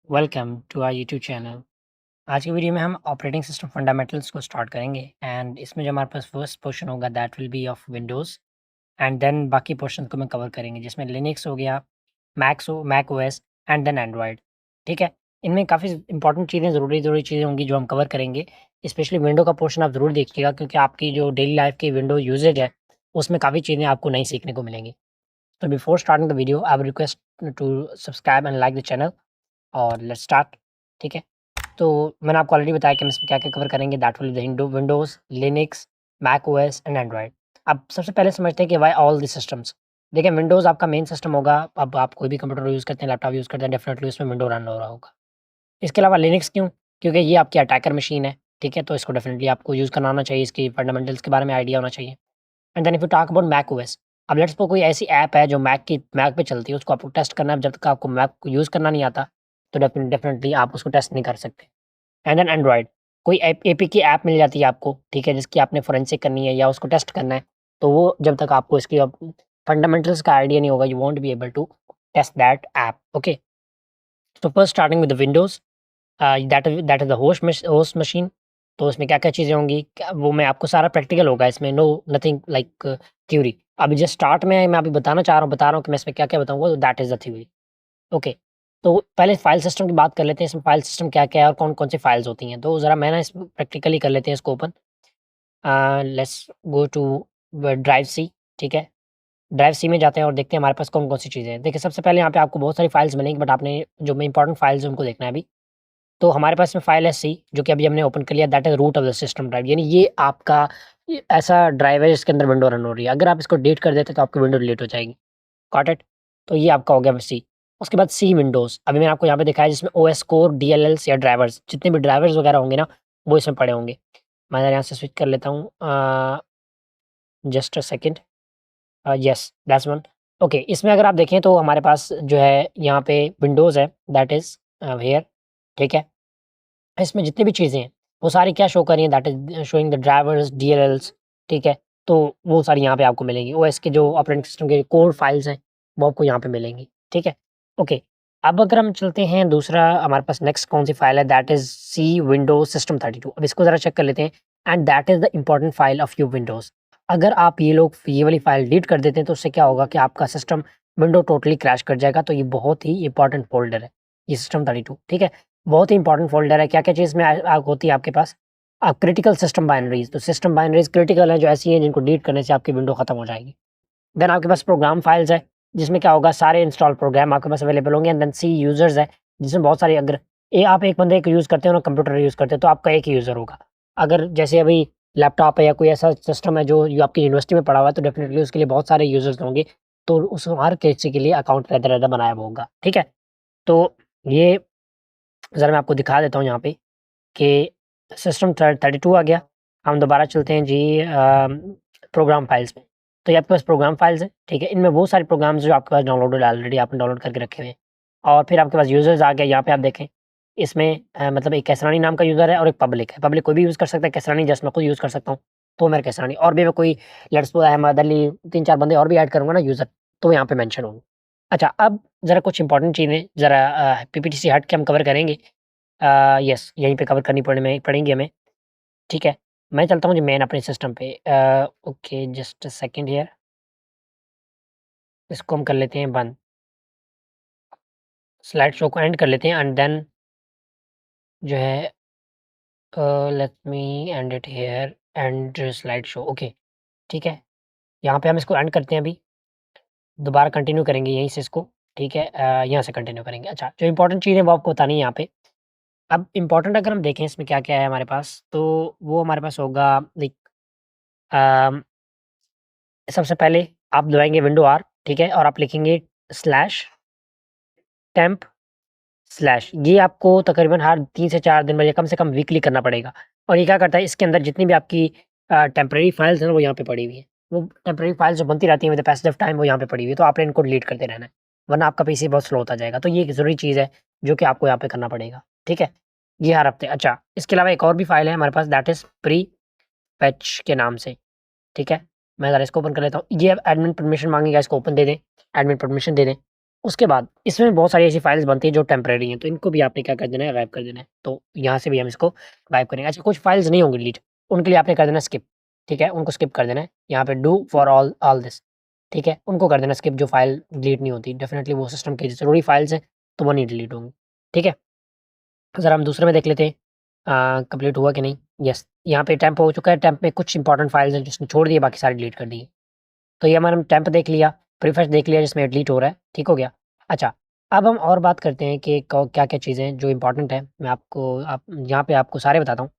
Welcome to our YouTube channel. आज की video में हम ऑपरेटिंग सिस्टम फंडामेंटल्स को स्टार्ट करेंगे एंड इसमें जो हमारे पास फर्स्ट पोर्शन होगा that will be of Windows and then बाकी पोर्शन को मैं कवर करेंगे जिसमें लिनक्स हो गया, Mac OS and then Android. ठीक है? इनमें काफ़ी इंपॉर्टेंट चीज़ें ज़रूरी चीज़ें होंगी जो हम कवर करेंगे। स्पेशली विंडो का पोर्शन आप ज़रूर देखिएगा क्योंकि आपकी जो डेली लाइफ़ की विंडो यूसेज है, उसमें काफ़ी चीज़ें आपको नई सीखने को मिलेंगी। तो before starting the video I will request to subscribe and like the channel और लेट्स स्टार्ट। ठीक है? तो मैंने आपको ऑलरेडी बताया कि हम इसमें क्या-क्या कवर करेंगे that will be Windows, Linux, Mac OS and Android. अब सबसे पहले समझते हैं कि व्हाई ऑल द सिस्टम्स। देखिए विंडोज़ आपका मेन सिस्टम होगा, अब आप कोई भी कंप्यूटर यूज़ करते हैं, लैपटॉप यूज़ करते हैं, डेफिनिटली उसमें विंडो रन हो रहा होगा। इसके अलावा लिनक्स क्यों? क्योंकि ये आपकी अटैकर मशीन है, ठीक है? तो इसको डेफिनिटली आपको यूज़ करना आना चाहिए, इसकी फंडामेंटल्स के बारे में आइडिया होना चाहिए। And then if you talk about Mac OS, अब लेट्स सपोज़ कोई ऐसी ऐप है जो मैक पे चलती है, उसको आपको टेस्ट करना है, जब तक आपको मैक को यूज़ करना नहीं आता, तो डेफिनिटली आप उसको टेस्ट नहीं कर सकते। एंड देन एंड्रॉयड, कोई एपीके ऐप मिल जाती है आपको, ठीक है, जिसकी आपने फोरेंसिक करनी है या उसको टेस्ट करना है, तो वो जब तक आपको इसकी फंडामेंटल्स का आइडिया नहीं होगा, you won't be able to test that app, okay. तो first starting with the Windows, that is the host machine. तो इसमें क्या-क्या चीज़ें होंगी, क्या वो मैं आपको सारा प्रैक्टिकल होगा इसमें, नो नथिंग लाइक थ्योरी। अभी जस्ट स्टार्ट में मैं अभी बता रहा हूँ कि मैं इसमें क्या-क्या बताऊँगा, तो that is the theory, okay. तो पहले फ़ाइल सिस्टम की बात कर लेते हैं, इसमें फ़ाइल सिस्टम क्या-क्या है और कौन-कौन सी फ़ाइल्स होती हैं। तो ज़रा मैं ना इसमें प्रैक्टिकली कर लेते हैं इसको open. Let's go to drive C, ठीक है? ड्राइव सी में जाते हैं और देखते हैं हमारे पास कौन-कौन सी चीज़ें हैं। देखिए सबसे पहले यहाँ पे आपको बहुत सारी फ़ाइल्स मिलेंगी बट आपने जो में इम्पोर्टेंट फ़ाइल्स हैं उनको देखना है अभी। तो हमारे पास में फ़ाइल है सी, जो कि अभी हमने ओपन कर लिया, that is root of the system drive, यानी ये आपका ऐसा ड्राइव है जिसके अंदर विंडो रन हो रही है। अगर आप इसको डिलीट कर देते तो आपकी विंडो डिलीट हो जाएगी। Got it? तो ये आपका हो गया सी। उसके बाद सी विंडोज़, अभी मैंने आपको यहाँ पे दिखाया जिसमें ओएस कोर, डीएलएल्स या ड्राइवर्स, जितने भी ड्राइवर्स वगैरह होंगे ना, वो इसमें पड़े होंगे। मैं ज़रा यहाँ से स्विच कर लेता हूँ, just a second, yes that's one. Okay, इसमें अगर आप देखें तो हमारे पास जो है यहाँ पे विंडोज़ है, दैट इज़ हियर, ठीक है? इसमें जितनी भी चीज़ें हैं, वो सारी क्या शो कर रही हैं, that is showing the drivers, DLLs, ठीक है? तो वो सारी यहाँ पे आपको मिलेंगी। ओएस के जो ऑपरेटिंग सिस्टम के कोर फाइल्स हैं, वो आपको यहाँ पे मिलेंगी, ठीक है? ओके, अब अगर हम चलते हैं दूसरा हमारे पास नेक्स्ट कौन-सी फाइल है, that is C Windows system 32। अब इसको ज़रा चेक कर लेते हैं and that is the important file of your Windows. अगर आप ये वाली फाइल डिलीट कर देते हैं, तो उससे क्या होगा कि आपका सिस्टम विंडो टोटली क्रैश कर जाएगा, तो ये बहुत ही इम्पोर्टेंट फ़ोल्डर है, ये सिस्टम 32, ठीक है? बहुत ही इंपॉर्टेंट फ़ोल्डर है, क्या-क्या चीज़ में होती है आपके पास? क्रिटिकल सिस्टम बाइनरीज़, तो सिस्टम बाइनरीज़ क्रिटिकल हैं, जो ऐसी हैं जिनको डिलीट करने से आपकी विंडो खत्म हो जाएगी। देन आपके पास प्रोग्राम फाइल्स है, जिसमें क्या होगा, सारे इंस्टॉल प्रोग्राम आपके पास अवेलेबल होंगे एंड देन सी यूज़र्स है, जिसमें बहुत सारे, अगर आप एक बंदे को यूज़ करते हो ना, कंप्यूटर यूज़ करते हो, तो आपका एक ही यूज़र होगा। अगर जैसे अभी लैपटॉप है या कोई ऐसा सिस्टम है जो आपकी यूनिवर्सिटी में पड़ा हुआ है, तो डेफ़िनिटली उसके लिए बहुत सारे यूज़र्स होंगे, तो उस हर किसी के लिए अकाउंट अलग-अलग बनाया हुआ होगा, ठीक है? तो ये ज़रा मैं आपको दिखा देता हूँ यहाँ पे कि सिस्टम 32 आ गया। हम दोबारा चलते हैं जी प्रोग्राम फाइल्स में। तो ये आपके पास प्रोग्राम फाइल्स हैं, ठीक है? इनमें वो सारे प्रोग्राम्स जो आपके पास डाउनलोडेड ऑलरेडी आपने डाउनलोड करके रखे हुए हैं। और फिर आपके पास यूज़र्स आ गए, यहाँ पे आप देखें, इसमें मतलब एक कैसरानी नाम का यूज़र है और एक पब्लिक है। पब्लिक कोई भी यूज़ कर सकता है, कैसरानी जस्ट मैं खुद यूज़ कर सकता हूँ, तो मेरा कैसरानी, और भी मैं कोई लेट्स सपोज़ अहमद अली 3-4 बंदे और भी ऐड करूँगा ना यूज़र, तो यहाँ पे मेंशन होंगे। अच्छा, अब ज़रा कुछ इंपॉर्टेंट चीज़ें ज़रा पीपीटी से हट के हम कवर करेंगे। यस, यहीं पे कवर करनी पड़ेंगी हमें, ठीक है? मैं चलता हूँ जी मेन अपने सिस्टम पे, okay just a second here, इसको हम कर लेते हैं बंद। स्लाइड शो को एंड कर लेते हैं एंड देन जो है, let me and it here, and slide show, okay, ठीक है? यहाँ पे हम इसको एंड करते हैं अभी, दोबारा कंटिन्यू करेंगे यहीं से इसको, ठीक है? यहाँ से कंटिन्यू करेंगे। अच्छा, जो इम्पोर्टेंट चीज़ है वो आपको बतानी है यहाँ पे। अब इम्पोर्टेंट अगर हम देखें इसमें क्या-क्या है हमारे पास, तो वो हमारे पास होगा लाइक, अम सबसे पहले आप दबाएँगे विंडो आर, ठीक है? और आप लिखेंगे स्लैश टेम्प स्लैश, ये आपको तकरीबन हर 3 से 4 दिन में या कम से कम वीकली करना पड़ेगा। और ये क्या करता है, इसके अंदर जितनी भी आपकी टेम्परेरी फाइल्स हैं ना, वो यहाँ पे पड़ी हुई हैं। वो टेम्परेरी फाइल्स जो बनती रहती हैं with the passage of time, वो यहाँ पे पड़ी हुई है, तो आपने इनको डिलीट करते रहना है, वरना आपका पीसी बहुत स्लो होता जाएगा। तो ये एक ज़रूरी चीज़ है, जो कि आपको यहाँ पे करना पड़ेगा, ठीक है? ये हर हफ्ते। अच्छा, इसके अलावा एक और भी फाइल है हमारे पास, दैट इज़ प्री पैच के नाम से, ठीक है? मैं ज़रा इसको ओपन कर लेता हूँ। ये अब एडमिन परमिशन माँगेगा, इसको ओपन दे दें, एडमिन परमिशन दे दें। उसके बाद इसमें बहुत सारी ऐसी फाइल्स बनती हैं जो टेम्परेरी हैं, तो इनको भी आपने क्या कर देना है, गायब कर देना है। तो यहाँ से भी हम इसको गायब करेंगे। अच्छा, कुछ फाइल्स नहीं होंगी डिलीट, उनके लिए आपने कर देना स्किप, ठीक है? उनको स्किप कर देना है। यहाँ पे do for all all this, ठीक है? उनको कर देना स्किप, जो फाइल डिलीट नहीं होती। डेफ़िनेटली वो सिस्टम की ज़रूरी फाइल्स हैं, तो वो नहीं डिलीट होंगी, ठीक है? ज़रा हम दूसरे में देख लेते हैं कंप्लीट हुआ कि नहीं। येस, यहाँ पे टेम्प हो चुका है। टेम्प में कुछ इंपॉर्टेंट फाइल्स हैं जिसने छोड़ दिए, बाकी सारी डिलीट कर दी है। तो ये हमारा टेम्प देख लिया, प्रीफेस देख लिया जिसमें डिलीट हो रहा है, ठीक हो गया। अच्छा, अब हम और बात करते हैं कि क्या-क्या चीज़ें हैं जो इम्पोर्टेंट हैं। मैं आपको आप यहाँ पे आपको सारे बताता हूँ।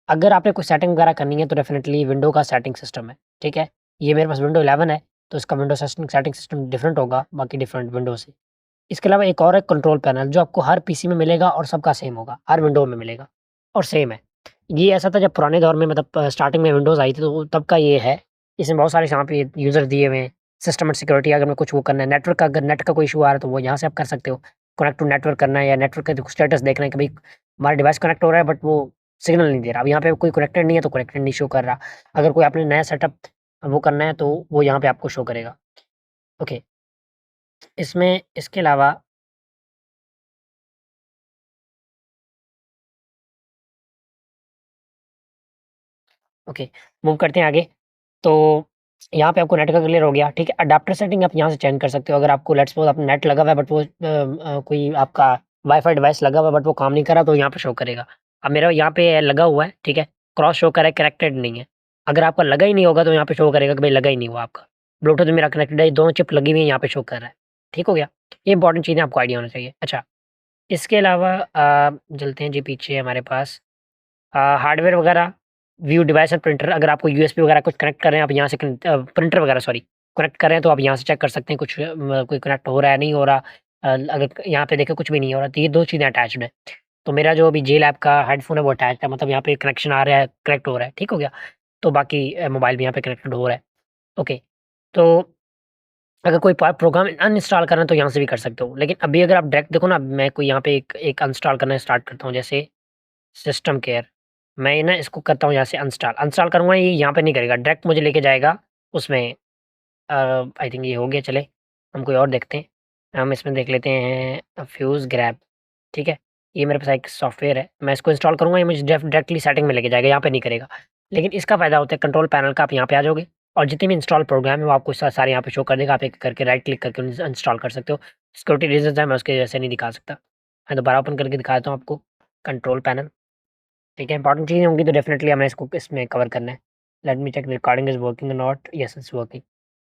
अगर आपने कोई सेटिंग वगैरह करनी है तो डेफ़िनेटली विंडो का सेटिंग सिस्टम है, ठीक है? ये मेरे पास विंडो 11 है, तो इसका विंडो सेटिंग सिस्टम डिफरेंट होगा बाकी डिफरेंट विंडो से। इसके अलावा एक और है कंट्रोल पैनल, जो आपको हर पीसी में मिलेगा और सबका सेम होगा, हर विंडो में मिलेगा और सेम है। ये ऐसा था जब पुराने दौर में, मतलब स्टार्टिंग में विंडोज़ आई थी, तो तब का ये है। इसमें बहुत सारे यहाँ पे यूज़र दिए हुए हैं। सिस्टम एंड सिक्योरिटी, अगर मैं कुछ वो करना है, नेटवर्क का, अगर नेट का कोई इश्यू आ रहा है तो वो यहाँ से आप कर सकते हो। कनेक्ट टू नेटवर्क करना है या नेटवर्क का स्टेटस देखना है कि भाई हमारा डिवाइस कनेक्ट हो रहा है बट वो सिग्नल नहीं दे रहा। अब यहाँ पे कोई कनेक्टेड नहीं है तो कनेक्टेड नहीं शो कर रहा। अगर कोई आपने नया सेटअप वो करना है तो वो यहाँ पे आपको शो करेगा। ओके, इसमें इसके अलावा ओके, मूव करते हैं आगे। तो यहाँ पे आपको नेट का क्लियर हो गया, ठीक है? अडैप्टर सेटिंग आप यहाँ से चेंज कर सकते हो। अगर आपको लेट्स सपोज़ आपने नेट लगा हुआ है बट वो कोई आपका वाई-फाई डिवाइस लगा हुआ है बट वो काम नहीं कर रहा, तो यहाँ पे शो करेगा। अब मेरा यहाँ पे लगा हुआ है, ठीक है? क्रॉस शो कर रहा है, कनेक्टेड नहीं है। अगर आपका लगा ही नहीं होगा तो यहाँ पे शो करेगा कि भाई लगा ही नहीं हुआ आपका। ब्लूटूथ मेरा कनेक्टेड है, दोनों चिप लगी हुई है, यहाँ पे शो कर रहा है। ठीक हो गया? ये इंपॉर्टेंट चीज़ें आपको आइडिया होना चाहिए। अच्छा, इसके अलावा चलते हैं जी पीछे हमारे पास हार्डवेयर वगैरह, व्यू डिवाइस और प्रिंटर। अगर आपको यूएसबी वगैरह कुछ कनेक्ट कर रहे हैं, आप यहाँ से प्रिंटर वगैरह सॉरी कनेक्ट कर रहे हैं, तो आप यहाँ से चेक कर सकते हैं कुछ कोई कनेक्ट हो रहा है, नहीं हो रहा। अगर यहाँ पे देखें कुछ भी नहीं हो रहा, तो ये 2 चीज़ें अटैच्ड हैं। तो मेरा जो अभी जेलैब का हेडफ़ोन है वो अटैच्ड है, मतलब यहाँ पे कनेक्शन आ रहा है, कनेक्ट हो रहा है, ठीक हो गया? तो बाकी मोबाइल भी यहाँ पे कनेक्टेड हो रहा है। ओके, तो अगर कोई प्रोग्राम अनइंस्टॉल करना है तो यहाँ से भी कर सकते हो। लेकिन अभी अगर आप डायरेक्ट देखो ना, मैं कोई यहाँ पे एक एक अनइंस्टॉल करना स्टार्ट करता हूँ, जैसे सिस्टम केयर। मैं ना इसको करता हूँ यहाँ से अनइंस्टॉल, अनइंस्टॉल करूँगा, ये यहाँ पे नहीं करेगा, डायरेक्ट मुझे लेके जाएगा उसमें। आई थिंक ये हो गया, चले हम कोई और देखते हैं। हम इसमें देख लेते हैं फ्यूज़ ग्रैब, ठीक है? ये मेरे पास एक सॉफ्टवेयर है, मैं इसको इंस्टॉल करूँगा, ये मुझे डायरेक्टली सेटिंग में लेके जाएगा, यहाँ पे नहीं करेगा। लेकिन इसका फ़ायदा होता है कंट्रोल पैनल का, आप यहाँ पे आ जाओगे और जितने भी इंस्टॉल प्रोग्राम है वो आपको सारे यहाँ पे शो कर देगा। आप एक करके राइट क्लिक करके उन्हें इंस्टॉल कर सकते हो। सिक्योरिटी रीज़न्स हैं, मैं उसकी वजह से नहीं दिखा सकता। मैं दोबारा ओपन करके दिखा देता हूँ आपको कंट्रोल पैनल। ठीक है, इंपॉर्टेंट चीज़ें होंगी तो डेफ़िनेटली हमें इसको इसमें कवर करना है। Let me check recording is working और नॉट, येस इट्स वर्किंग।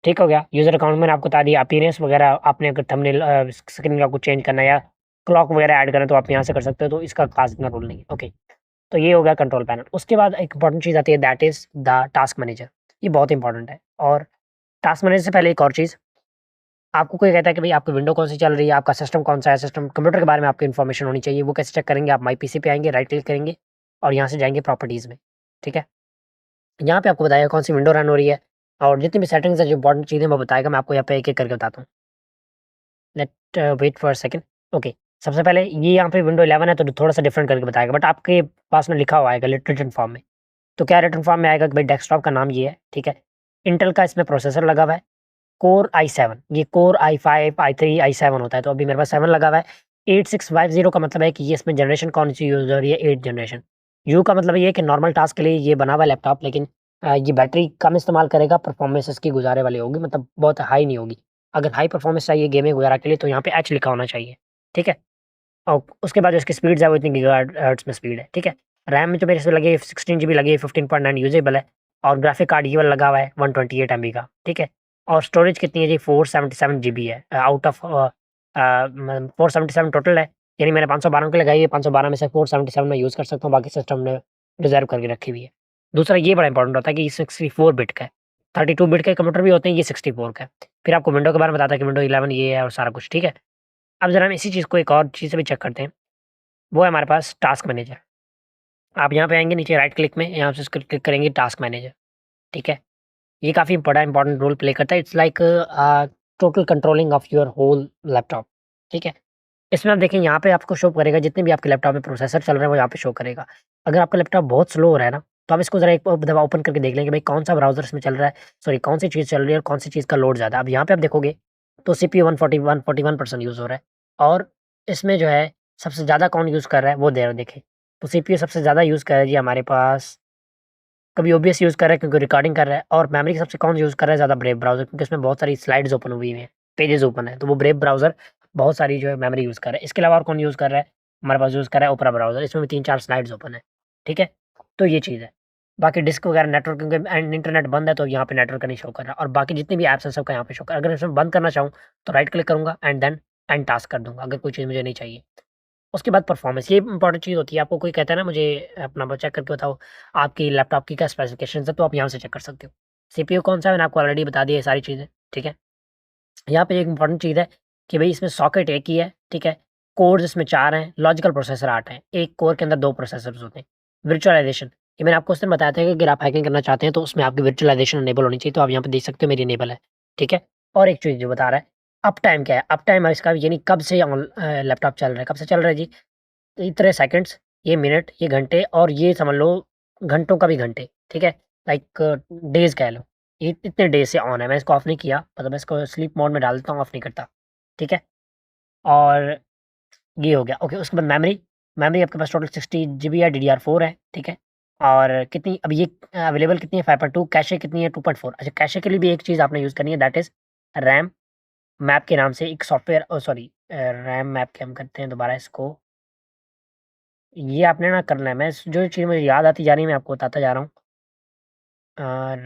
ठीक हो गया। यूज़र अकाउंट मैंने आपको बता दिया, अपीयरेंस वगैरह आपने अगर थंबनेल स्क्रीन का कुछ चेंज करना है या क्लॉक वगैरह ऐड करना है तो आप यहाँ से कर सकते हो, तो इसका खास इतना रोल नहीं है। ओके, तो ये हो गया कंट्रोल पैनल। उसके बाद एक इंपॉर्टेंट चीज़ आती है, that is the task manager. ये बहुत इंपॉर्टेंट है। और टास्क मैनेजर से पहले एक और चीज़, आपको कोई कहता है कि भई आपकी विंडो कौन-सी चल रही है, आपका सिस्टम कौन-सा है, सिस्टम कंप्यूटर के बारे में आपको इन्फॉर्मेशन होनी चाहिए। वो कैसे चेक करेंगे? आप माई पीसी पे आएँगे, राइट क्लिक करेंगे और यहाँ से जाएँगे प्रॉपर्टीज़ में, ठीक है? यहाँ पे आपको बताएगा कौन-सी विंडो रन हो रही है और जितनी भी सेटिंग्स हैं, जो इम्पोर्टेंट चीज़ें वो बताएगा। मैं आपको यहाँ पे एक-एक करके बताता हूँ। Let wait for a second. Okay, सबसे पहले ये यहाँ पे विंडो 11 है तो थोड़ा-सा डिफरेंट करके बताएगा, बट आपके पास में लिखा हुआ आएगा रिटन फॉर्म में। तो क्या रिटन फॉर्म में आएगा कि भाई डेस्कटॉप का नाम ये है, ठीक है? इंटेल का इसमें प्रोसेसर लगा हुआ है, कोर i7, ये कोर i5, i3, i7 होता है, तो अभी मेरे पास 7 लगा हुआ है। 8650 का मतलब है कि ये इसमें जनरेशन कौन-सी यूज़ हो रही है, 8th जनरेशन। यू का मतलब ये है कि नॉर्मल टास्क के लिए ये बना हुआ है लैपटॉप, लेकिन ये बैटरी कम इस्तेमाल करेगा, परफॉर्मेंस इसकी गुज़ारे वाली होगी, मतलब बहुत हाई नहीं होगी। अगर हाई परफॉर्मेंस चाहिए गेमिंग वगैरह के लिए तो यहाँ पे एच लिखा होना चाहिए, ठीक है? और उसके बाद जो इसकी स्पीड्स है वो इतनी गीगाहर्ट्ज़ में स्पीड है, ठीक है? रैम में जो मेरे से लगी है 16 जीबी लगी है, 15.9 यूज़ेबल है और ग्राफिक कार्ड ये वाला लगा हुआ है 128 एमबी का, ठीक है? और स्टोरेज कितनी है जी, 477 जीबी है, आउट ऑफ 477 टोटल है, यानी मैंने 512 की लगाई है, 512 में से 477 मैं यूज़ कर सकता हूँ, बाकी सिस्टम ने रिज़र्व करके रखी हुई है। दूसरा ये बड़ा इंपॉर्टेंट होता है कि ये 64 बिट का है, 32 बिट के कंप्यूटर भी होते हैं, ये 64 का है। फिर आपको विंडो के बारे में बताता है कि विंडो 11 ये है और सारा कुछ, ठीक है? अब ज़रा हम इसी चीज़ को एक और चीज़ से भी चेक करते हैं, वो है हमारे पास टास्क मैनेजर। आप यहाँ पे आएँगे नीचे राइट क्लिक में, यहाँ से इसको क्लिक करेंगे टास्क मैनेजर, ठीक है? ये काफ़ी बड़ा इंपॉर्टेंट रोल प्ले करता है, it's like total controlling of your whole laptop, ठीक है? इसमें आप देखें, यहाँ पे आपको शो करेगा जितने भी आपके लैपटॉप में प्रोसेसर चल रहे हैं वो यहाँ पे शो करेगा। अगर आपका लैपटॉप बहुत स्लो हो रहा है ना, तो आप इसको ज़रा एक दफ़ा ओपन करके देख लें कि भाई कौन-सा ब्राउज़र इसमें चल रहा है, सॉरी कौन-सी चीज़ चल रही है और कौन-सी चीज़ का लोड ज़्यादा है। अब यहाँ पे आप देखोगे तो सीपीयू 141% यूज़ हो रहा है और इसमें जो है सबसे ज़्यादा कौन यूज़ कर रहा है वो देखें। तो सीपीयू सबसे ज़्यादा यूज़ कर रहा है जी हमारे पास, कभी ओबीएस यूज़ कर रहा है क्योंकि रिकॉर्डिंग कर रहा है, और मेमोरी के सबसे कौन यूज़ कर रहा है ज़्यादा, ब्रेव ब्राउज़र, क्योंकि उसमें बहुत सारी स्लाइड्स ओपन हुई हैं, पेजेज़ ओपन है, तो वो ब्रेव ब्राउज़र बहुत सारी जो है मेमोरी यूज़ कर रहा है। इसके अलावा और कौन यूज़ कर रहा है, हमारे पास यूज़ कर रहा है ओपेरा ब्राउज़र, इसमें भी 3-4 स्लाइड्स ओपन है, ठीक है? तो ये चीज़ है। बाकी डिस्क वगैरह नेटवर्क, क्योंकि इंटरनेट बंद है तो यहाँ पे नेटवर्क का नहीं शो कर रहा, और बाकी जितने भी ऐप्स हैं सबका यहाँ पे शो कर रहा है। अगर इसमें बंद करना चाहूँ तो राइट क्लिक करूँगा एंड देन एंड टास्क कर दूँगा, अगर कोई चीज़ मुझे नहीं चाहिए। उसके बाद परफ़ॉर्मेंस, ये इम्पोर्टेंट चीज़ होती है। आपको कोई कहता है ना मुझे अपना ब चेक करके बताओ आपकी लैपटॉप की क्या स्पेसिफ़िकेशंस है, तो आप यहाँ से चेक कर सकते हो। सीपीयू कौन-सा है मैंने आपको ऑलरेडी बता दिया ये सारी चीज़ें, ठीक है? यहाँ पे एक इम्पोर्टेंट चीज़ है कि भई इसमें सॉकेट एक ही है, ठीक है? कोर्स इसमें 4 हैं, लॉजिकल प्रोसेसर 8 हैं। एक कोर के अंदर 2 प्रोसेसर्स होते हैं। वर्चुअलाइज़ेशन, ये मैंने आपको उस दिन बताया था कि अगर आप हैकिंग करना चाहते हैं तो उसमें आपकी वर्चुअलाइज़ेशन इनेबल होनी चाहिए, तो आप यहाँ पे देख सकते हो मेरी इनेबल है, ठीक है? और एक चीज़ जो बता रहा है, अप टाइम क्या है? अप टाइम इसका यानी कब से लैपटॉप चल रहा है, कब से चल रहा है जी? इतने सेकंड्स, ये मिनट, ये घंटे, और ये समझ लो घंटों का भी घंटे, ठीक है? लाइक डेज़ कह लो। ये इतने डेज़ से ऑन है, मैं इसको ऑफ नहीं किया, मतलब मैं इसको स्लीप मोड में डाल देता हूँ, ऑफ नहीं करता, ठीक है? और ये हो गया, ओके। उसके बाद मेमोरी, मेमोरी आपके पास टोटल 60 जीबी है, डीडीआर4 है, ठीक है? और कितनी अब ये अवेलेबल कितनी है, 5.2, कैशे कितनी है, 2.4। अच्छा, कैशे के लिए भी एक चीज़ आपने यूज़ करनी है, दैट इज़ रैम मैप के नाम से एक सॉफ्टवेयर, सॉरी, रैम मैप के हम करते हैं दोबारा इसको, ये आपने ना करना है, मैं जो चीज़ मुझे याद आती जा रही है मैं आपको बताता जा रहा हूँ।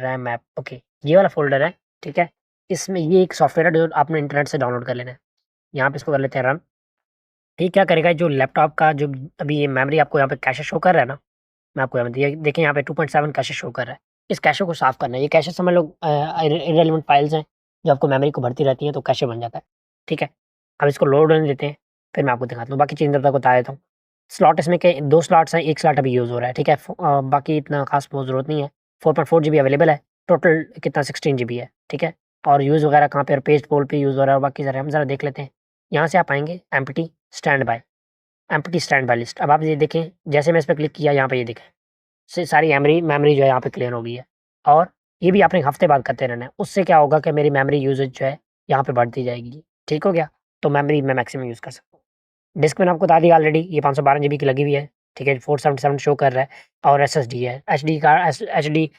रैम ऐप, ओके, ये वाला फ़ोल्डर है, ठीक है? इसमें ये एक सॉफ्टवेयर है जो आपने इंटरनेट से डाउनलोड कर लेना है। यहाँ पे इसको कर लेते हैं रन। ये क्या करेगा, जो लैपटॉप का जो अभी ये मेमोरी आपको यहाँ पे कैशे शो कर रहा है ना, मैं आपको यहाँ पे ये देखिए यहाँ पे 2.7 कैशे शो कर रहा है। इस कैशे को साफ़ करना है। ये कैशे समझ लो इर्रेलेवेंट फाइल्स हैं, जो आपको मेमोरी को भरती रहती हैं, तो कैशे बन जाता है, ठीक है? अब इसको लोड होने देते हैं, फिर मैं आपको दिखाता हूँ। बाकी चीज़ तब तक बता देता हूँ। स्लॉट इसमें के 2 स्लॉट्स हैं, 1 स्लॉट अभी यूज़ हो रहा है, ठीक है? बाकी इतना ख़ास वो ज़रूरत नहीं है। 4.4 जीबी अवेलेबल है, टोटल कितना 16 जीबी है, ठीक है? और यूज़ वगैरह कहाँ पे, और पेज पोल पे यूज़ हो रहा है, और बाकी ज़रा हम ज़रा देख लेते हैं। यहाँ से आप आएँगे empty stand by, empty stand by list. अब आप ये देखें, जैसे मैं इस पे क्लिक किया, यहाँ पे ये देखें, सारी मेमोरी मेमोरी जो है यहाँ पे क्लियर हो गई है, और ये भी आपने हफ्ते बाद करते रहना है। उससे क्या होगा कि मेरी मेमोरी यूसेज जो है यहाँ पे बढ़ती जाएगी, ठीक हो गया? तो मेमोरी मैं मैक्सिमम यूज़ कर सकता हूँ। डिस्क मैंने आपको बता दिया ऑलरेडी, ये 512 जीबी की लगी हुई है, ठीक है? 477 शो कर रहा है, और एसएसडी है। एचडी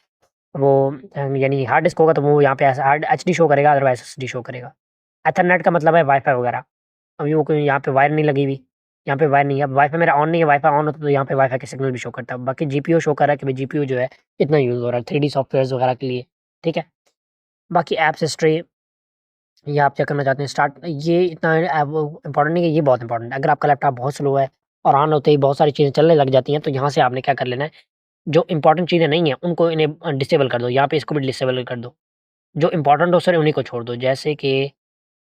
वो यानी हार्ड डिस्क होगा तो वो यहाँ पे ऐसा हार्ड एचडी शो करेगा, अदरवाइज़ एसएसडी शो करेगा। एथरनेट का मतलब है वाई-फाई वगैरह। अभी वो कोई यहाँ पे वायर नहीं लगी हुई, यहाँ पे वायर नहीं है। अब वाई-फाई मेरा ऑन नहीं है, वाई-फाई ऑन होता तो यहाँ पे वाई-फाई का सिग्नल भी शो करता। बाकी जीपीयू शो कर रहा है कि भाई जीपीयू जो है इतना यूज़ हो रहा है 3D सॉफ्टवेयर्स वगैरह के लिए, ठीक है? बाकी ऐप्स हिस्ट्री, ये आप चेक करना चाहते हैं स्टार्ट, ये इतना वो इम्पोर्टेंट नहीं है, ये बहुत इम्पोर्टेंट है। अगर आपका लैपटॉप बहुत स्लो है और ऑन होते ही बहुत सारी चीज़ें चलने लग जाती हैं, तो यहाँ से आपने क्या कर लेना है, जो इम्पोर्टेंट चीज़ें नहीं हैं, उनको डिसेबल कर दो। यहाँ पे इसको भी डिसेबल कर दो। जो इम्पोर्टेंट हो सर उन्हीं को छोड़ दो। जैसे कि